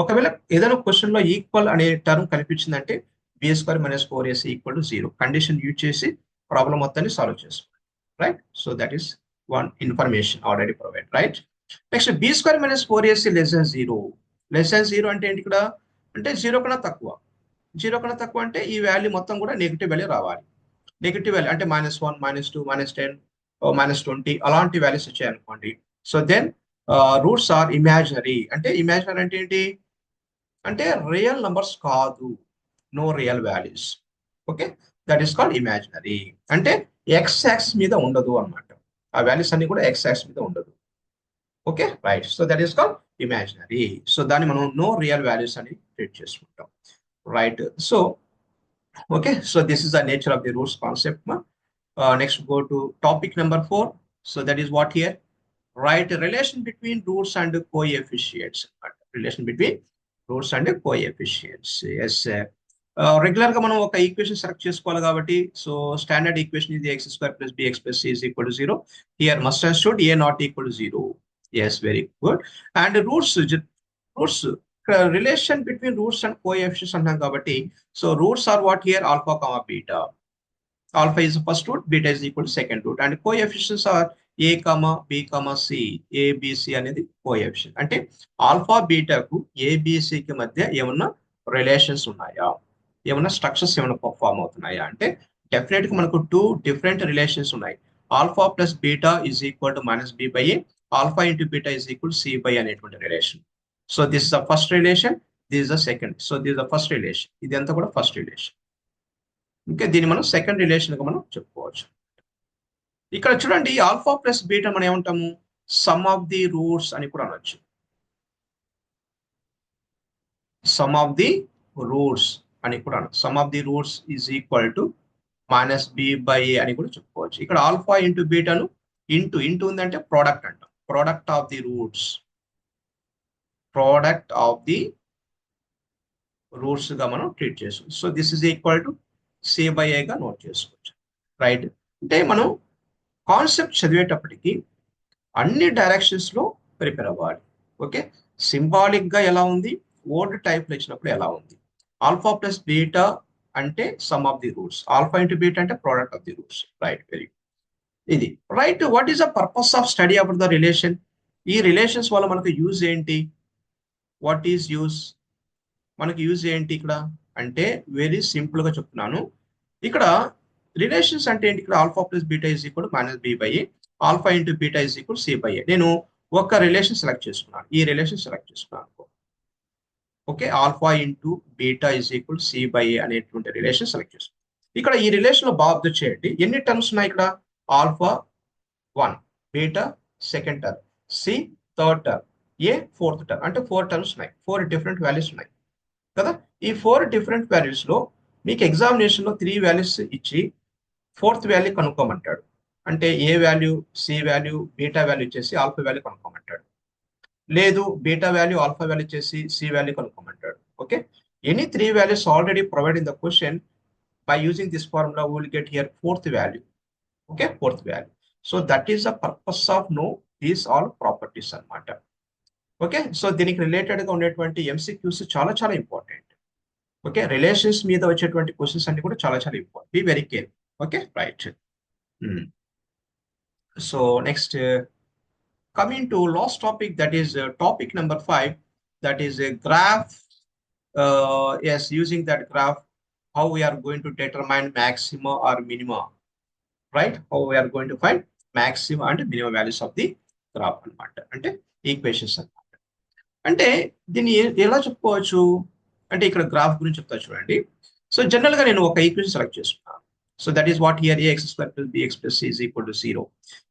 ఒకవేళ ఏదైనా క్వశ్చన్ లో ఈక్వల్ అనే టర్మ్ కనిపించిందంటే b square minus 4ac equal to 0 condition use చేసి ప్రాబ్లం మొత్తాన్ని సాల్వ్ చేసుకోండి. Right. So that is one information already provided. Right. Next, b square minus 4ac less than 0. అంటే ఏంటి? ఇక్కడ అంటే 0 కన్నా తక్కువ అంటే ఈ వాల్యూ మొత్తం కూడా నెగిటివ్ వాల్యూ రావాలి. నెగిటివ్ వాల్యూ అంటే -1, -2, -10, -20 అలాంటి వాల్యూస్ వచ్చాయనుకోండి. So then roots are imaginary. అంటే ఇమాజినరీ అంటే ఏంటి? అంటే రియల్ నంబర్స్ కాదు, no real values. Okay, that is called imaginary. అంటే ఎక్స్ యాక్సిస్ మీద ఉండదు అన్నమాట. ఆ వాల్యూస్ అన్ని కూడా ఎక్స్ యాక్సిస్ మీద ఉండదు. Okay, right. So that is called imaginary. So దాన్ని మనం నో రియల్ వాల్యూస్ అని ట్రీట్ చేసుకుంటాం. Right. So okay, so this is the nature of the roots concept. Next go to topic number 4. So that is what here? Right. Relation between roots and coefficients. Relation between roots and coefficients. Yes, regular గా మనం ఒక equation select చేసుకోవాలి కాబట్టి, so standard equation ఇది x square plus bx plus c is equal to 0. Here must and should a not equal to 0. Yes, very good. And roots relation between roots and coefficients అంటాం కాబట్టి, so roots are what here? Alpha comma beta. Alpha is first root, beta is equal to second root, and coefficients are a comma b comma c. ABC అనేది coefficient. అంటే alpha బీటాకు ఏబిసికి మధ్య ఏమన్నా relations ఉన్నాయా, ఏమన్నా స్ట్రక్చర్స్ ఏమైనా form అవుతున్నాయా అంటే డెఫినెట్ గా మనకు 2 డిఫరెంట్ రిలేషన్స్ ఉన్నాయి. Alpha plus beta is equal to -b/a, alpha into beta is equal c/a అనేటువంటి relation. So this is the first relation, this is the second. So this the first relation, ఇది అంతా కూడా first relation. ఇంకా దీన్ని మనం second relation గా మనం చెప్పుకోవచ్చు. ఇక్కడ చూడండి, ఆల్ఫా ప్లస్ బీటా మనం ఏమంటాము? సమ్ ఆఫ్ ది రూట్స్ అని కూడా అనొచ్చు. సమ్ ఆఫ్ ది రూట్స్ అని కూడా అనొచ్చు. Some of the roots is equal to -b/a అని కూడా చెప్పుకోవచ్చు. ఇక్కడ ఆల్ఫా ఇంటూ బీటాను ఇంటూ ఉందంటే ప్రోడక్ట్ అంటాం. ప్రోడక్ట్ ఆఫ్ ది రూట్స్ గా మనం ట్రీట్ చేసుకోవచ్చు. So this is equal to c/a గా నోట్ చేసుకోవచ్చు. రైట్. అంటే మనం కాన్సెప్ట్ చదివేటప్పటికి అన్ని డైరెక్షన్స్ లో ప్రిపేర్ అవ్వాలి. ఓకే, సింబాలిక్ గా ఎలా ఉంది, వర్డ్ టైప్ లో ఇచ్చినప్పుడు ఎలా ఉంది. ఆల్ఫా ప్లస్ బీటా అంటే sum of the roots, alpha into beta అంటే product of the roots. Right, very ఇది right. What is the purpose of study about the relation? ఈ రిలేషన్స్ వల్ల మనకు యూజ్ ఏంటి? What is use? మనకి use ఏంటి ఇక్కడ అంటే వెరీ సింపుల్ గా చెప్తున్నాను. ఇక్కడ రిలేషన్స్ అంటే ఏంటి? ఇక్కడ alpha plus beta is equal -b/a, alpha into beta is equal c/a. నేను ఒక రిలేషన్ సెలెక్ట్ చేసుకున్నాను, ఈ రిలేషన్ సెలెక్ట్ చేసుకున్నాను. Okay, alpha into beta is equal c/a అనేటువంటి రిలేషన్ సెలెక్ట్ చేసుకున్నాను. ఇక్కడ ఈ రిలేషన్ లో బాగా అబ్జర్వ్ చేయండి, ఎన్ని టర్మ్స్ ఉన్నాయి ఇక్కడ? Alpha 1, beta second term, c third term, a fourth term. అంటే 4 టర్మ్స్ ఉన్నాయి, 4 డిఫరెంట్ వాల్యూస్ ఉన్నాయి కదా. ఈ 4 డిఫరెంట్ వాల్యూస్ లో మీకు ఎగ్జామినేషన్ లో 3 వాల్యూస్ ఇచ్చి ఫోర్త్ వాల్యూ కనుక్కోమంటాడు. అంటే a value, c value, beta value ఇచ్చేసి ఆల్ఫా వాల్యూ కనుక్కోమంటాడు. లేదు, బీటా వాల్యూ ఆల్ఫా వాల్యూ ఇచ్చేసి సి వాల్యూ కనుక్కోమంటాడు. Okay, any 3 values already provided in the question. By using this formula we will get here fourth value. Okay, fourth value. So that is the purpose of know these all properties అన్నమాట. Okay, so దీనికి related గా ఉండేటువంటి MCQs చాలా చాలా important. Okay, relations మీద వచ్చేటువంటి questions అన్ని కూడా చాలా చాలా important. Be very care. Okay, right. So next, coming to last topic, that is topic number 5, that is a graph. Yes, using that graph, how we are going to determine maxima or minima, right? How we are going to find maxima and minimum values of the graph అన్నమాట. అంటే equations అన్నమాట. అంటే దీన్ని ఎలా చెప్పుకోవచ్చు అంటే ఇక్కడ graph గురించి చెప్తా చూడండి. సో జనరల్ గా నేను ఒక ఈక్వేషన్ సెలెక్ట్ చేసుకున్నాను. So that is what here ax square plus bx plus c is equal to 0.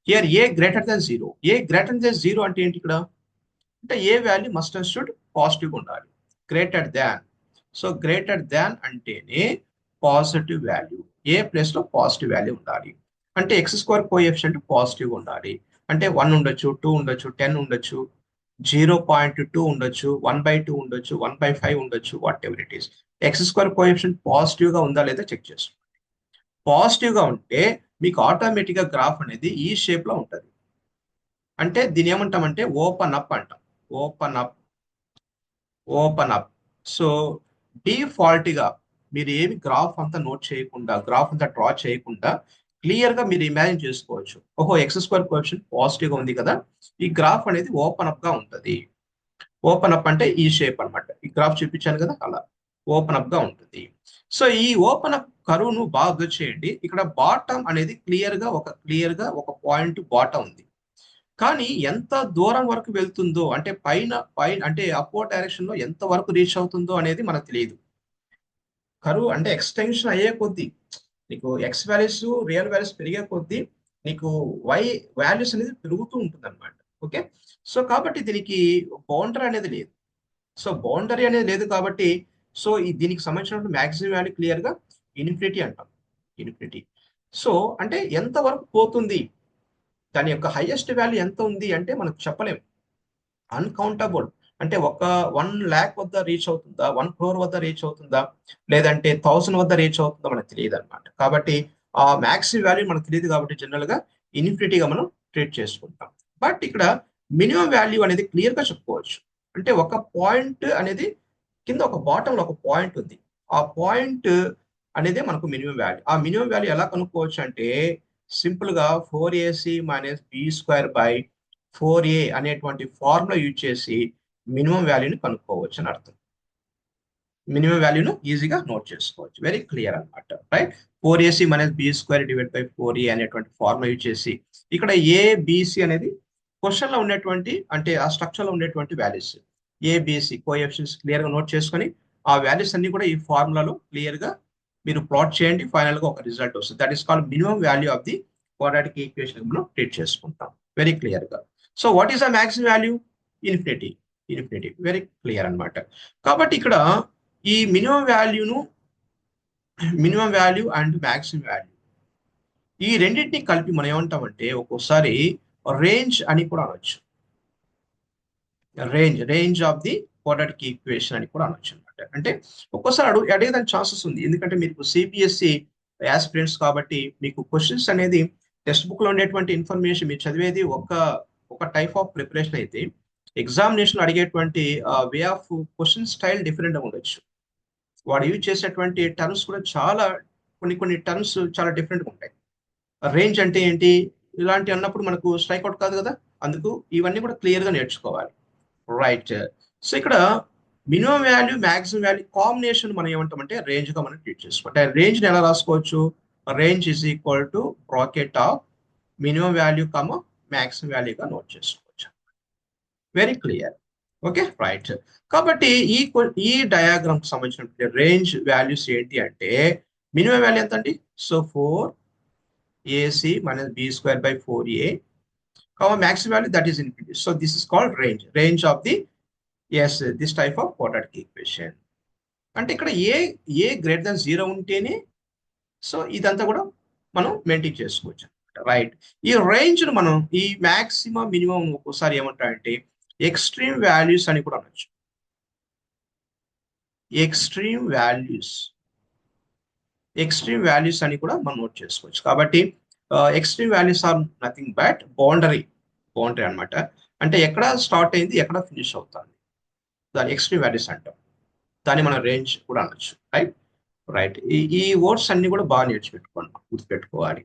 Here a greater than 0. a greater than 0 అంటే ఏంటి ఇక్కడ? అంటే a value must and should positive ఉండాలి. Greater than, so greater than అంటేనే positive value. A place లో positive value ఉండాలి. అంటే X square coefficient positive ఉండాలి. అంటే 1 ఉండొచ్చు, 2 ఉండొచ్చు, 10 ఉండొచ్చు, 0.2 ఉండొచ్చు, 1/2 ఉండొచ్చు, 1/5 ఉండొచ్చు, what ever it is. X square coefficient positive గా ఉందా లేదా చెక్ చేసుకోండి. పాజిటివ్ గా ఉంటే మీకు ఆటోమేటిక్ గా గ్రాఫ్ అనేది ఈ షేప్ లో ఉంటుంది. అంటే దీని ఏమంటామంటే ఓపెన్ అప్ అంటాం. Open up, open up. So default గా మీరు ఏమి గ్రాఫ్ అంతా నోట్ చేయకుండా, గ్రాఫ్ అంతా డ్రా చేయకుండా క్లియర్ గా మీరు ఇమాజిన్ చేసుకోవచ్చు. ఓహో, ఎక్స్ స్క్వేర్ కోఎఫిషియంట్ పాజిటివ్ గా ఉంది కదా, ఈ గ్రాఫ్ అనేది ఓపెన్ అప్ గా ఉంటుంది. ఓపెన్ అప్ అంటే ఈ షేప్ అన్నమాట. ఈ గ్రాఫ్ చూపించాను కదా, అలా ఓపెన్ అప్ గా ఉంటుంది. సో ఈ ఓపెన్ అప్ కరువు ను బాగా అబ్జర్వ్ చేయండి. ఇక్కడ బాటమ్ అనేది క్లియర్ గా ఒక పాయింట్ బాటమ్ ఉంది. కానీ ఎంత దూరం వరకు వెళ్తుందో, అంటే పైన అంటే అప్వర్డ్ డైరెక్షన్ లో ఎంత వరకు రీచ్ అవుతుందో అనేది మనకు తెలియదు. కరువు అంటే ఎక్స్టెన్షన్ అయ్యే కొద్దీ నీకు ఎక్స్ వాల్యూస్, రియల్ వాల్యూస్ పెరిగే కొద్దీ నీకు వై వాల్యూస్ అనేది పెరుగుతూ ఉంటుంది అనమాట. ఓకే, సో కాబట్టి దీనికి బౌండరీ అనేది లేదు. సో బౌండరీ అనేది లేదు కాబట్టి సో దీనికి సంబంధించిన మ్యాక్సిమం వాల్యూ క్లియర్ గా ఇన్ఫినిటీ అంటాం. ఇన్ఫినిటీ. సో అంటే ఎంత వరకు పోతుంది, దాని యొక్క హైయెస్ట్ వాల్యూ ఎంత ఉంది అంటే మనకు చెప్పలేము. అన్కౌంటబుల్. అంటే ఒక 1 lakh వద్ద రీచ్ అవుతుందా, 1 crore వద్ద రీచ్ అవుతుందా, లేదంటే 1000 వద్ద రీచ్ అవుతుందా మనకు తెలియదు అనమాట. కాబట్టి ఆ మ్యాక్సిమం వాల్యూ మనకు తెలియదు కాబట్టి జనరల్ గా ఇన్ఫినిటీగా మనం ట్రీట్ చేసుకుంటాం. బట్ ఇక్కడ మినిమం వాల్యూ అనేది క్లియర్ గా చెప్పుకోవచ్చు. అంటే ఒక పాయింట్ అనేది కింద ఒక బాటమ్ లో ఒక పాయింట్ ఉంది. ఆ పాయింట్ అనేది మనకు మినిమం వాల్యూ. ఆ మినిమం వాల్యూ ఎలా కనుక్కోవచ్చు అంటే సింపుల్ గా 4ac - b² / 4a అనేటువంటి ఫార్ములా యూజ్ చేసి మినిమం వాల్యూని కనుక్కోవచ్చు అని అర్థం. మినిమం వాల్యూను ఈజీగా నోట్ చేసుకోవచ్చు. వెరీ క్లియర్ అనమాట, రైట్? 4ac - b² / 4a అనేటువంటి ఫార్ములా యూజ్ చేసి ఇక్కడ ABC అనేది క్వశ్చన్ లో ఉన్నటువంటి, అంటే ఆ స్ట్రక్చర్ లో ఉండేటువంటి వాల్యూస్. ABC కోఎఫిషియన్స్ క్లియర్ గా నోట్ చేసుకొని ఆ వాల్యూస్ అన్ని కూడా ఈ ఫార్ములాలో క్లియర్ గా మీరు ప్లాట్ చేయండి. ఫైనల్ గా ఒక రిజల్ట్ వస్తుంది. That is called minimum value of the quadratic equation మనం ట్రీట్ చేసుకుంటాం వెరీ క్లియర్ గా. So what is the maximum value? Infinity. Infinity, very clear అన్నమాట. కాబట్టి ఇక్కడ ఈ minimum value and maximum value ఈ రెండింటిని కలిపి మనం ఏమంటామంటే ఒక్కోసారి రేంజ్ అని కూడా అనొచ్చు. Range of the quadratic equation అని కూడా అనొచ్చు అనమాట. అంటే ఒక్కోసారి అడిగేదానికి ఛాన్సెస్ ఉంది. ఎందుకంటే మీకు సిబిఎస్ఈ యాస్పిరెంట్స్ కాబట్టి మీకు క్వశ్చన్స్ అనేది టెక్స్ట్ బుక్ లో ఉండేటువంటి ఇన్ఫర్మేషన్ మీరు చదివేది ఒక టైప్ ఆఫ్ ప్రిపరేషన్ అయితే ఎగ్జామినేషన్ అడిగేటువంటి way of question style different గా ఉండొచ్చు. వాడు యూజ్ చేసేటువంటి టర్మ్స్ కూడా కొన్ని టర్మ్స్ చాలా డిఫరెంట్గా ఉంటాయి. రేంజ్ అంటే ఏంటి, ఇలాంటి అన్నప్పుడు మనకు స్ట్రైక్ అవుట్ కాదు కదా. అందుకు ఇవన్నీ కూడా క్లియర్ గా నేర్చుకోవాలి, రైట్? సో ఇక్కడ minimum value, maximum value combination మనం ఏమంటామంటే రేంజ్ గా మనం ట్రీట్ చేసుకోవాలి. రేంజ్ ని ఎలా రాసుకోవచ్చు? Range is equal to bracket of minimum value maximum వాల్యూగా నోట్ చేసుకోవచ్చు. Very clear, okay, right. కాబట్టి ఈ డయాగ్రామ్ కి సంబంధించిన రేంజ్ వాల్యూస్ ఏంటి అంటే మినిమం వాల్యూ ఎంత అండి? So 4ac minus b square by 4a, comma maximum value that is infinity. So this is called range of the, yes, this type of quadratic equation. అంటే ఇక్కడ ఏ greater than 0 ఉంటేనే so ఇదంతా కూడా మనం maintain చేసుకోవచ్చు, right. ఈ range ను మనం ఈ మాక్సిమం మినిమం ఒక్కోసారి ఏమంటారంటే ఎక్స్ట్రీమ్ వాల్యూస్ అని కూడా అనొచ్చు. ఎక్స్ట్రీమ్ వాల్యూస్ అని కూడా మనం నోట్ చేసుకోవచ్చు. కాబట్టి extreme values are nothing but boundary అన్నమాట. అంటే ఎక్కడ స్టార్ట్ అయింది ఎక్కడ ఫినిష్ అవుతుంది, దాని ఎక్స్ట్రీమ్ వాల్యూస్ అంటాం. దాన్ని మనం రేంజ్ కూడా అనొచ్చు, రైట్. ఈ వర్డ్స్ అన్ని కూడా బాగా గుర్తుపెట్టుకోవాలి,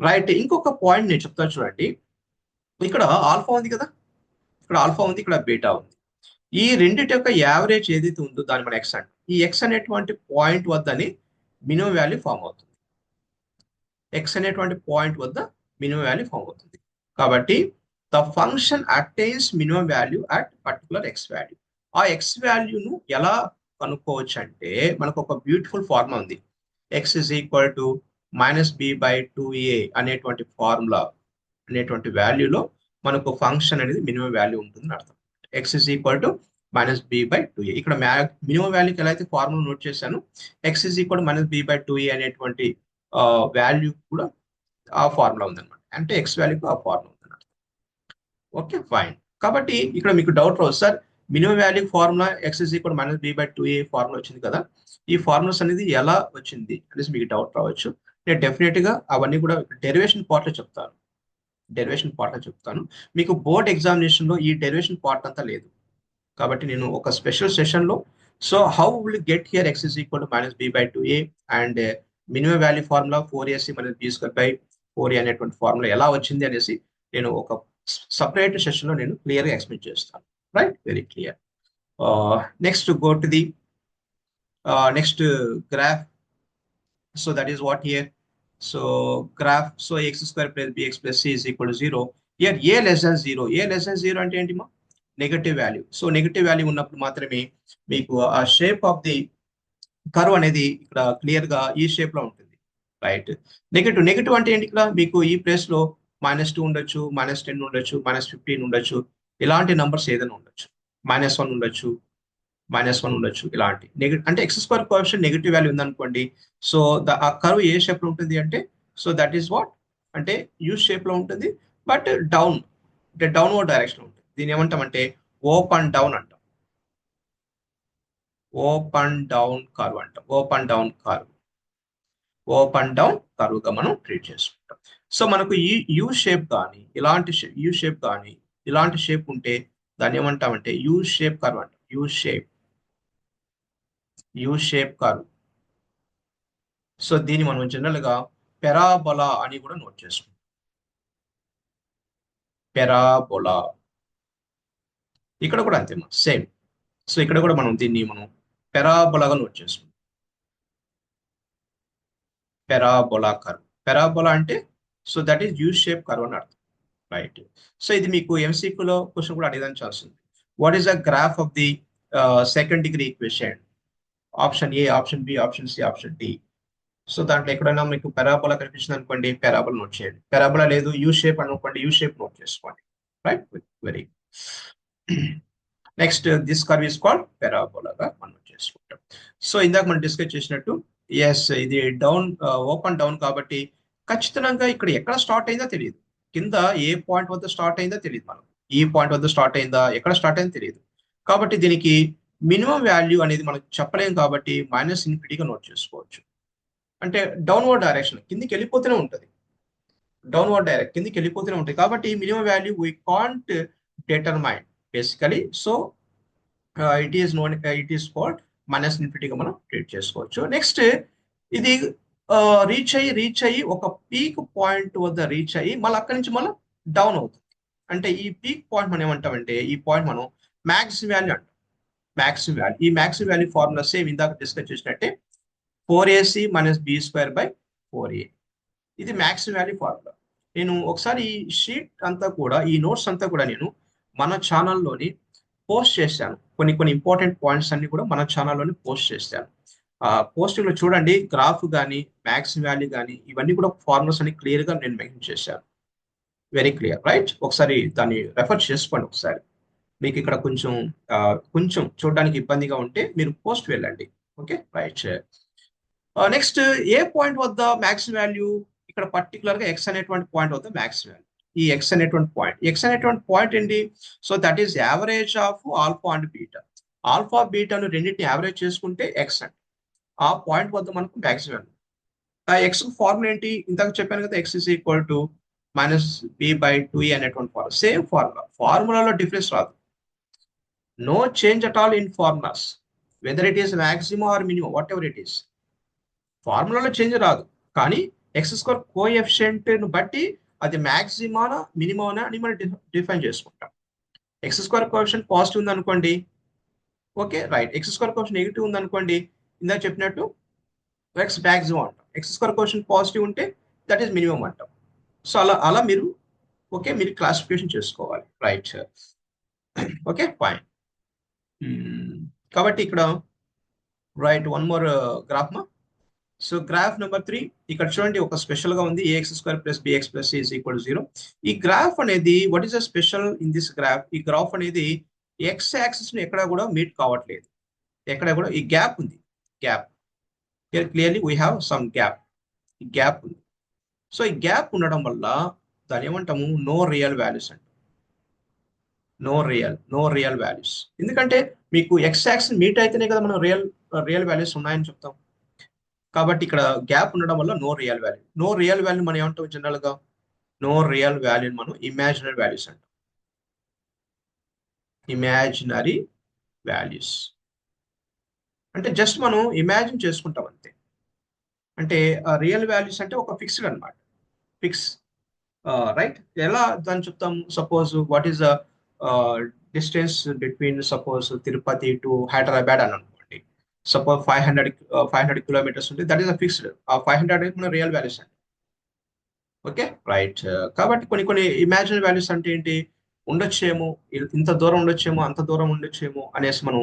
రైట్. ఇంకొక పాయింట్ నేను చెప్తాను చూడండి. ఇక్కడ ఆల్ఫా ఉంది కదా, ఇక్కడ ఆల్ఫా ఉంది, ఇక్కడ బీటా ఉంది. ఈ రెండింటి యొక్క యావరేజ్ ఏదైతే ఉందో దాన్ని మనం ఎక్స్ అంటాం. ఈ ఎక్స్ అనేటువంటి పాయింట్ వద్దని మినిమం వాల్యూ ఫామ్ అవుతుంది. ఎక్స్ అనేటువంటి పాయింట్ వద్ద మినిమం వాల్యూ ఫామ్ అవుతుంది. కాబట్టి the function attains minimum value at particular X value. ఆ ఎక్స్ వాల్యూను ఎలా కనుక్కోవచ్చు అంటే మనకు ఒక బ్యూటిఫుల్ ఫార్ములా ఉంది. X is equal to -b/2a అనేటువంటి ఫార్ములా అనేటువంటి వాల్యూలో మనకు ఫంక్షన్ అనేది మినిమం వాల్యూ ఉంటుందని అర్థం. X is equal to -b/2a. ఇక్కడ మినిమం వాల్యూకి ఎలా అయితే ఫార్ములా నోట్ చేశాను, ఎక్స్ ఇస్ ఈక్వల్ -b/2a అనేటువంటి వాల్యూ కూడా ఆ ఫార్ములా ఉందన్నమాట. అంటే ఎక్స్ వాల్యూకి ఆ ఫార్ములా ఉందన్నమాట. Okay, fine. కాబట్టి ఇక్కడ మీకు డౌట్ రావచ్చు, sir minimum value formula X is equal -b/2a formula వచ్చింది కదా, ఈ ఫార్ములాస్ అనేది ఎలా వచ్చింది అనేసి మీకు డౌట్ రావచ్చు. నేను డెఫినెట్ గా అవన్నీ కూడా డెరివేషన్ పార్ట్ లో చెప్తాను. మీకు బోర్డ్ ఎగ్జామినేషన్ లో ఈ డెరివేషన్ పార్ట్ అంతా లేదు. కాబట్టి నేను ఒక స్పెషల్ సెషన్ లో so how will get here X is equal to -b/2a and minimum value formula 4ac - b²/4a అనేటువంటి ఫార్ములా ఎలా వచ్చింది అనేసి నేను ఒక సపరేట్ సెషన్ లో నేను క్లియర్ గా ఎక్స్ప్లెయిన్ చేస్తాను, right. Very clear. Next go to the next graph. So that is what here. So graph, so x² + bx + c is equal to 0. Here a less than 0. a less than 0 అంటే ఏంటి మా? Negative value. So negative value ఉన్నప్పుడు మాత్రమే మీకు ఆ shape of the curve అనేది ఇక్కడ clear గా ఈ షేప్ లో ఉంటుంది, రైట్. నెగటివ్ అంటే ఏంటి? ఇక్కడ మీకు ఈ ప్లేస్ లో -2 ఉండొచ్చు, -10 ఉండొచ్చు, -15 ఉండొచ్చు, ఇలాంటి నంబర్స్ ఏదైనా ఉండొచ్చు, -1 ఉండొచ్చు, ఇలాంటి నెగటివ్ అంటే x² కోఎఫిషియంట్ నెగటివ్ వాల్యూ ఉందనుకోండి. సో ఆ కర్వ్ ఏ షేప్ లో ఉంటుంది అంటే సో దట్ ఈస్ వాట్ అంటే యూ షేప్ లో ఉంటుంది, బట్ డౌన్ అంటే డౌన్వర్డ్ డైరెక్షన్ ఉంటుంది. దీని ఏమంటామంటే ఓపెన్ డౌన్ అంటాం. ఓపెన్ డౌన్ కర్వ్ అంటాం. ఓపెన్ డౌన్ కర్వ్ గా మనం ట్రీట్ చేసుకుంటాం. సో మనకు ఈ యూ షేప్ కానీ ఇలాంటి ఇలాంటి షేప్ ఉంటే దాన్ని ఏమంటామంటే యూ షేప్ కర్వ్ అంటాం. U shape curve. సో దీన్ని మనం జనరల్ గా పెరాబోలా అని కూడా నోట్ చేసుకుంటాం. పెరాబోలా. ఇక్కడ కూడా అంతే సేమ్. సో ఇక్కడ కూడా దీన్ని మనం పెరాబోలాగా నోట్ చేసుకుంటాం. Parabola curve. పెరాబోలా అంటే so that is U shape curve అని అర్థం, రైట్. సో ఇది మీకు ఎంసీక్యూలో క్వశ్చన్ కూడా అడిగేదానికి ఛాన్స్ ఉంది. What is the graph of the second degree equation? Option A, option B, option C, option D. So దాంట్లో ఎక్కడైనా మీకు పెరాబోలా కనిపించింది అనుకోండి, పెరాబోలా నోట్ చేయండి. పెరాబోలా లేదు, యూ షేప్ అనుకోండి, యూ షేప్ నోట్ చేసుకోండి, right. Very next this curve is called పెరాబోలాగా మనం చేసుకుంటాం. సో ఇందాక మనం డిస్కస్ చేసినట్టు ఎస్ ఇది డౌన్ ఓపెన్ డౌన్ కాబట్టి ఖచ్చితంగా ఇక్కడ ఎక్కడ స్టార్ట్ అయిందో తెలియదు, కింద ఏ పాయింట్ వద్ద స్టార్ట్ అయిందో తెలియదు, మనం ఈ పాయింట్ వద్ద స్టార్ట్ అయిందా ఎక్కడ స్టార్ట్ అయిందో తెలియదు. కాబట్టి దీనికి మినిమం వాల్యూ అనేది మనం చెప్పలేం కాబట్టి -∞గా నోట్ చేసుకోవచ్చు. అంటే డౌన్వర్డ్ డైరెక్షన్ కిందికి వెళ్ళిపోతూనే ఉంటుంది, కిందికి వెళ్ళిపోతూనే ఉంటుంది. కాబట్టి minimum value we can't determine basically. So it is called -∞ గా మనం ట్రీట్ చేసుకోవచ్చు. నెక్స్ట్ ఇది రీచ్ అయ్యి ఒక పీక్ పాయింట్ వద్ద రీచ్ అయ్యి మళ్ళీ అక్కడి నుంచి మళ్ళీ డౌన్ అవుతుంది. అంటే ఈ పీక్ పాయింట్ మనం ఏమంటామంటే ఈ పాయింట్ మనం మ్యాక్సిమం వాల్యూ అంటాం. ఈ మ్యాక్సిమం వాల్యూ ఫార్ములా సేమ్ ఇందాక డిస్కస్ చేసినట్టే 4ac - b²/4a. ఇది మ్యాక్సిమం వాల్యూ ఫార్ములా. నేను ఒకసారి ఈ షీట్ అంతా కూడా ఈ నోట్స్ అంతా కూడా నేను మన ఛానల్లోని పోస్ట్ చేశాను. కొన్ని ఇంపార్టెంట్ పాయింట్స్ అన్ని కూడా మన ఛానల్లోని పోస్ట్ చేశాను. పోస్టింగ్ లో చూడండి, గ్రాఫ్ కానీ మ్యాక్స్ వాల్యూ కానీ ఇవన్నీ కూడా ఫార్ములాస్ అని క్లియర్ గా నేను మెన్షన్ చేశాను. Very clear, right? ఒకసారి దాన్ని రెఫర్ చేసుకోండి ఒకసారి. మీకు ఇక్కడ కొంచెం కొంచెం చూడడానికి ఇబ్బందిగా ఉంటే మీరు పోస్ట్ వెళ్ళండి. Okay, right. నెక్స్ట్, ఏ పాయింట్ వద్ద మ్యాక్స్ వాల్యూ, ఇక్కడ పర్టికులర్ గా ఎక్స్ అనేటువంటి పాయింట్ వద్ద మ్యాక్స్ వాల్యూ. ఈ ఎక్స్ అనేటువంటి పాయింట్ ఏంటి? So that is average of alpha and beta. Alpha బీటాను రెండింటిని యావరేజ్ చేసుకుంటే ఎక్స్ అండి. ఆ పాయింట్ వద్ద మనకు మ్యాక్స్ వాల్యూ. ఆ ఎక్స్ ఫార్ములా ఏంటి? ఇంతకు చెప్పాను కదా, X is equal to -b/2e అనేటువంటి ఫార్ములా. సేమ్ ఫార్ములాలో డిఫరెన్స్ రాదు. No change at all in formulas, whether it is maximum or minimum, whatever it is. ఫార్ములాలో చేంజ్ రాదు, కానీ ఎక్స్ స్క్వేర్ కోఎఫిషియంట్ ను బట్టి అది మ్యాక్సిమానా మినిమోనా అని మనం డిఫైన్ చేసుకుంటాం. ఎక్స్ స్క్వేర్ కోఎఫిషియంట్ పాజిటివ్ ఉంది అనుకోండి, okay right. X square coefficient negative ఉంది అనుకోండి, ఇందాక చెప్పినట్టు ఎక్స్ మ్యాక్సిమం అంటాం. ఎక్స్ స్క్వేర్ కోఎఫిషియంట్ పాజిటివ్ ఉంటే దట్ ఈస్ మినిమం అంటాం. సో అలా అలా మీరు మీరు క్లాసిఫికేషన్ చేసుకోవాలి, రైట్? Okay, fine. కాబట్టి ఇక్కడ రైట్, వన్ మోర్ గ్రాఫ్ మా. సో గ్రాఫ్ నెంబర్ 3 ఇక్కడ చూడండి, ఒక స్పెషల్ గా ఉంది. ax² + bx+c = 0. ఈ గ్రాఫ్ అనేది what is the special in this graph? ఈ గ్రాఫ్ అనేది ఎక్స్ యాక్సిస్ ను ఎక్కడ కూడా మీట్ కావట్లేదు. ఎక్కడ కూడా ఈ గ్యాప్ ఉంది. Gap clearly we have some gap ఉంది. సో ఈ గ్యాప్ ఉండడం వల్ల దాని ఏమంటాము? నో రియల్ వాల్యూస్ అంట. No real values. ఎందుకంటే మీకు ఎక్స్ యాక్సిస్ మీట్ అయితేనే కదా మనం రియల్ వాల్యూస్ ఉన్నాయని చెప్తాం. కాబట్టి ఇక్కడ గ్యాప్ ఉండడం వల్ల no real value. No real value మనం ఏమంటాం జనరల్ గా? నో రియల్ వాల్యూ మనం ఇమాజినరీ వాల్యూస్ అంటాం. ఇమాజినరీ వాల్యూస్ అంటే జస్ట్ మనం ఇమాజిన్ చేసుకుంటాం అంతే. అంటే రియల్ వాల్యూస్ అంటే ఒక ఫిక్స్డ్ అనమాట. Fix, right? ఎలా దాన్ని చెప్తాం? Suppose what is the distance between suppose Tirupati to Hyderabad అని అనుకోండి. సపోజ్ 500 కిలోమీటర్స్ ఉంటే దట్ ఈస్ అ ఫిక్స్డ్. ఆ 500 మన రియల్ వాల్యూస్ అండి. Okay, right. కాబట్టి కొన్ని ఇమాజినరీ వాల్యూస్ అంటే ఏంటి? ఉండొచ్చేమో, ఇంత దూరం ఉండొచ్చేమో, అంత దూరం ఉండొచ్చేమో అనేసి మనం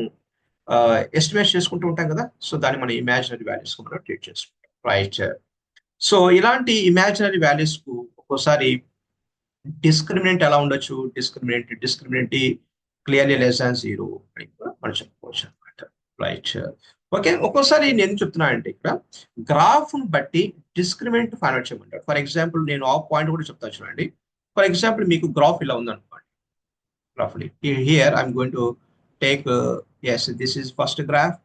ఎస్టిమేట్ చేసుకుంటూ ఉంటాం కదా. సో దాన్ని మనం ఇమాజినరీ వాల్యూస్ మనం ట్రీట్ చేసుకుంటాం, రైట్? సో ఇలాంటి ఇమాజినరీ వాల్యూస్ కు ఒక్కోసారి డిస్క్రిమినెంట్ ఎలా ఉండొచ్చు? డిస్క్రిమినెంట్ క్లియర్లీ లెస్ దాన్ 0 అని కూడా మనం చెప్పుకోవచ్చు అనమాట, రైట్? ఓకే, ఒక్కోసారి నేను చెప్తున్నా అంటే ఇక్కడ గ్రాఫ్ ను బట్టి డిస్క్రిమినెంట్ ఫైండ్ అవుట్ చేయమంటారు. ఫర్ ఎగ్జాంపుల్ నేను ఆ పాయింట్ కూడా చెప్తాను చూడండి. ఫర్ ఎగ్జాంపుల్ మీకు గ్రాఫ్ ఇలా ఉంది అనుకోండి. roughly here I'm going to take yes, this is first graph,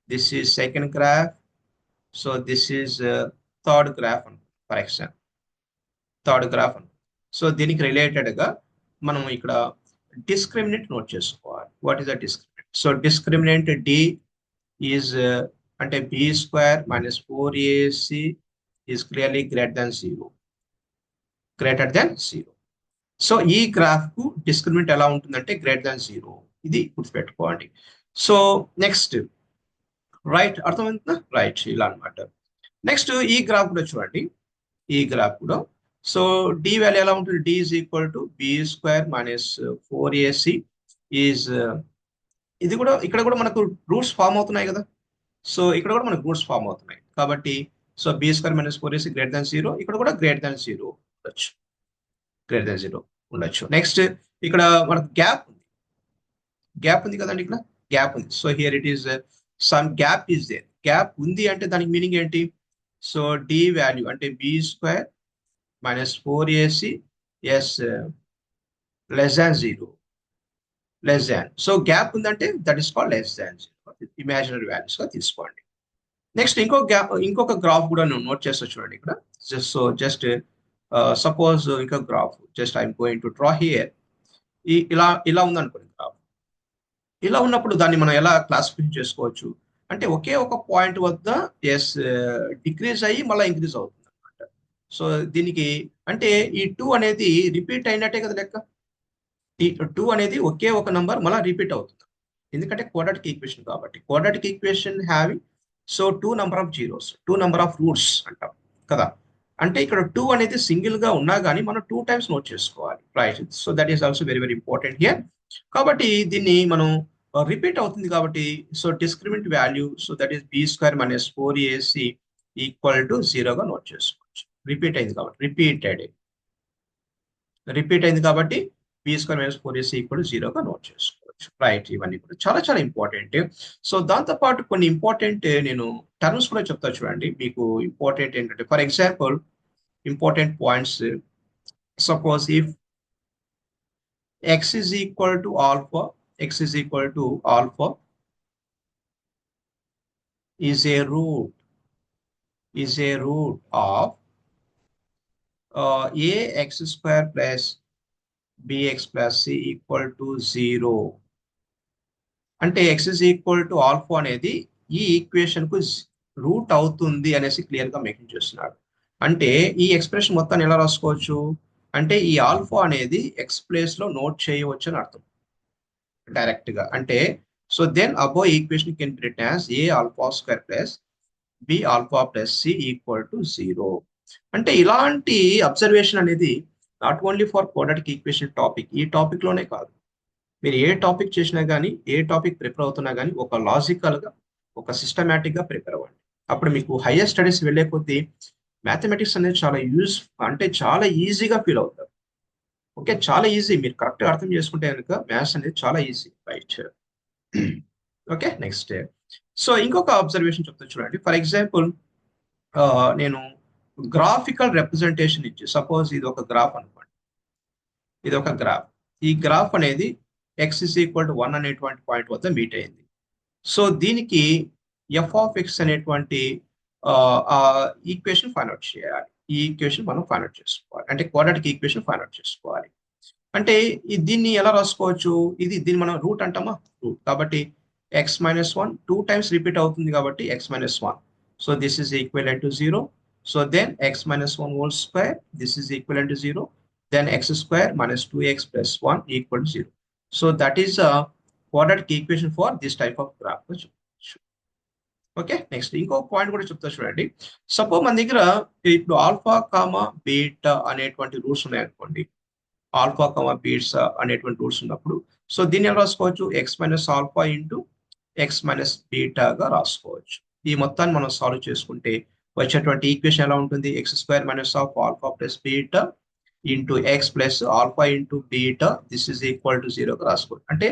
this is second graph, so this is third graph for example, third graph. So దీనికి రిలేటెడ్ గా మనం ఇక్కడ డిస్క్రిమినెంట్ నోట్ చేసుకోవాలి. What is the discriminant? So discriminant D is అంటే b² - 4ac is clearly greater than 0. So ఈ graph కు discriminant ఎలా ఉంటుందంటే గ్రేటర్ దాన్ 0. ఇది గుర్తుపెట్టుకోండి. సో నెక్స్ట్, రైట్, అర్థమవుతుందా? రైట్, ఇలా అనమాట. నెక్స్ట్ ఈ గ్రాఫ్ కూడా చూడండి. ఈ గ్రాఫ్ కూడా సో డి వాల్యూ ఎలా ఉంటుంది? D is equal to b² - 4ac is, ఇది కూడా ఇక్కడ కూడా మనకు రూట్స్ ఫామ్ అవుతున్నాయి కదా. సో ఇక్కడ కూడా మనకు రూట్స్ ఫామ్ అవుతున్నాయి కాబట్టి so b² - 4ac greater than 0, ఇక్కడ కూడా గ్రేటర్ దాన్ 0 ఉండొచ్చు. నెక్స్ట్ ఇక్కడ మనకు గ్యాప్ ఉంది కదండి. ఇక్కడ గ్యాప్ ఉంది. So here it is some gap is there. Gap ఉంది అంటే దానికి మీనింగ్ ఏంటి? సో డి వాల్యూ అంటే b² - 4ac is less than 0. So gap ఉందంటే that is called less than 0. Imaginary values గా తీసుకోండి. నెక్స్ట్ ఇంకొక గ్రాఫ్ కూడా నేను నోట్ చేస్తా చూడండి ఇక్కడ. జస్ట్ సపోజ్ ఇంకొక graph just I'm going to draw here. ఇలా ఉందనుకోండి గ్రాఫ్. ఇలా ఉన్నప్పుడు దాన్ని మనం ఎలా క్లాసిఫికేషన్ చేసుకోవచ్చు అంటే ఒకే ఒక పాయింట్ వద్ద డిక్రీజ్ అయ్యి మళ్ళీ ఇంక్రీజ్ అవుతుంది అనమాట. సో దీనికి అంటే ఈ 2 అనేది రిపీట్ అయినట్టే కదా లెక్క. ఈ 2 అనేది ఒకే ఒక నంబర్ మళ్ళీ రిపీట్ అవుతుంది, ఎందుకంటే క్వాడ్రాటిక్ ఈక్వేషన్ కాబట్టి. Quadratic equation having so 2 number of zeros, 2 number of roots అంటాం కదా. అంటే ఇక్కడ 2 అనేది సింగిల్ గా ఉన్నా కానీ మనం 2 టైమ్స్ నోట్ చేసుకోవాలి, right? So that is also very very important here. కాబట్టి దీన్ని మనం రిపీట్ అవుతుంది కాబట్టి so discriminant value so that is b square minus 4ac equal to 0గా నోట్ చేసుకోవచ్చు. రిపీట్ అయింది కాబట్టి రిపీట్ అయింది కాబట్టి b square minus 4ac equal to 0గా నోట్ చేసుకోవచ్చు. రైట్, ఇవన్నీ కూడా చాలా చాలా ఇంపార్టెంట్. సో దాంతో పాటు కొన్ని ఇంపార్టెంట్ నేను టర్మ్స్ కూడా చెప్తా చూడండి. మీకు ఇంపార్టెంట్ ఏంటంటే for example important points, suppose if x is equal to alpha, x is equal to alpha is a root of ax square plus bx plus c equal to 0. అంటే x is equal to alpha అనేది ఈ equation కు route అవుతుంది అనేసి clear గా mention చేస్తున్నాడు. అంటే ఈ ఎక్స్ప్రెషన్ మొత్తాన్ని ఎలా రాసుకోవచ్చు అంటే ఈ ఆల్ఫా అనేది ఎక్స్ ప్లేస్ లో నోట్ చేయవచ్చు అని అర్థం డైరెక్ట్ గా. అంటే so then above equation can be written as a alpha square plus b alpha plus c equal to 0. అంటే ఇలాంటి అబ్జర్వేషన్ అనేది not only for quadratic equation topic, ఈ టాపిక్ లోనే కాదు, మీరు ఏ టాపిక్ చేసినా కానీ ఏ టాపిక్ ప్రిపేర్ అవుతున్నా కానీ ఒక లాజికల్ గా ఒక సిస్టమేటిక్ గా ప్రిపేర్ అవ్వండి. అప్పుడు మీకు హైయర్ స్టడీస్ వెళ్ళే కొద్దీ మ్యాథమెటిక్స్ అనేది చాలా అంటే చాలా ఈజీగా ఫీల్ అవుతారు. ఓకే, చాలా ఈజీ, మీరు కరెక్ట్ గా అర్థం చేసుకుంటే కనుక మ్యాథ్స్ అనేది చాలా easy. Right, okay. Next, so ఇంకొక అబ్జర్వేషన్ చెప్తా చూడండి. ఫర్ ఎగ్జాంపుల్ నేను గ్రాఫికల్ రిప్రజెంటేషన్ ఇచ్చి, సపోజ్ ఇది ఒక గ్రాఫ్ అనుకోండి, ఇది ఒక గ్రాఫ్. ఈ గ్రాఫ్ అనేది x is equal to 1 అనేటువంటి పాయింట్ వద్ద మీట్ అయింది. సో దీనికి f of x అనేటువంటి ఈక్వేషన్ ఫైండ్ అవుట్ చేయాలి. ఈ ఈక్వేషన్ మనం ఫైండ్ అవుట్ చేసుకోవాలి, అంటే క్వాడ్రాటిక్ ఈక్వేషన్ ఫైండ్ అవుట్ చేసుకోవాలి. అంటే దీన్ని ఎలా రాసుకోవచ్చు, దీన్ని మనం రూట్ అంటామా, రూట్ కాబట్టి x minus 1 2 times రిపీట్ అవుతుంది కాబట్టి x minus 1. So this is equivalent to 0. So then x minus 1 whole square, this is equivalent to 0. Then x square minus 2x plus 1 equal to 0. So that is quadratic equation for this type of graph. Okay, next ఇంకొక point కూడా చెప్తా చూడండి. Suppose మన దగ్గర ఇప్పుడు alpha comma beta అనేటువంటి roots ఉన్నాయనుకోండి, alpha comma beta అనేటువంటి రూట్స్ ఉన్నప్పుడు సో దీన్ని ఎలా రాసుకోవచ్చు, X minus alpha into x minus బీటాగా రాసుకోవచ్చు. ఈ మొత్తాన్ని మనం సాల్వ్ చేసుకుంటే వచ్చేటువంటి ఈక్వేషన్ ఎలా ఉంటుంది, x square minus of alpha plus beta into x plus alpha into beta this is equal to 0గా రాసుకోవచ్చు. అంటే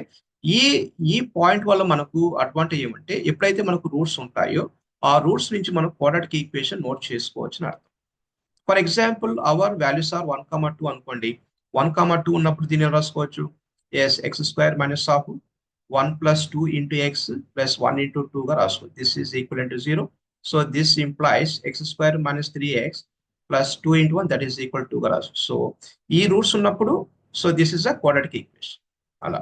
ఈ పాయింట్ వల్ల మనకు అడ్వాంటేజ్ ఏమంటే ఎప్పుడైతే మనకు రూట్స్ ఉంటాయో ఆ రూట్స్ నుంచి మనం క్వాడ్రాటిక్ ఈక్వేషన్ నోట్ చేసుకోవచ్చు అని అర్థం. For example our values are 1,2 అనుకోండి, 1,2 ఉన్నప్పుడు దీన్ని రాసుకోవచ్చు as x square minus of 1 plus 2 into x plus 1 into 2గా రాసుకోవచ్చు. This is equal to 0. So this implies x square minus 3x plus 2 into 1 that is equal గా రాసుకోవచ్చు. So ఈ roots ఉన్నప్పుడు so this is a quadratic equation అలా.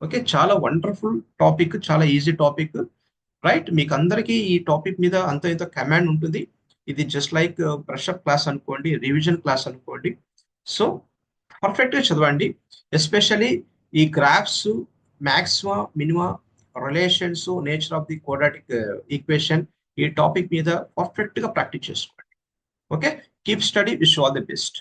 Okay, చాలా wonderful topic, చాలా easy topic. Right, మీకు అందరికీ ఈ టాపిక్ మీద అంత ఇంత కమాండ్ ఉంటుంది. ఇది జస్ట్ లైక్ బ్రషప్ క్లాస్ అనుకోండి, రివిజన్ క్లాస్ అనుకోండి. సో పర్ఫెక్ట్గా చదవండి. ఎస్పెషల్లీ ఈ graphs, maxima minima, relations, nature of the quadratic equation, ఈ టాపిక్ మీద పర్ఫెక్ట్గా ప్రాక్టీస్ చేసుకోండి. Okay, keep study, wish all the best.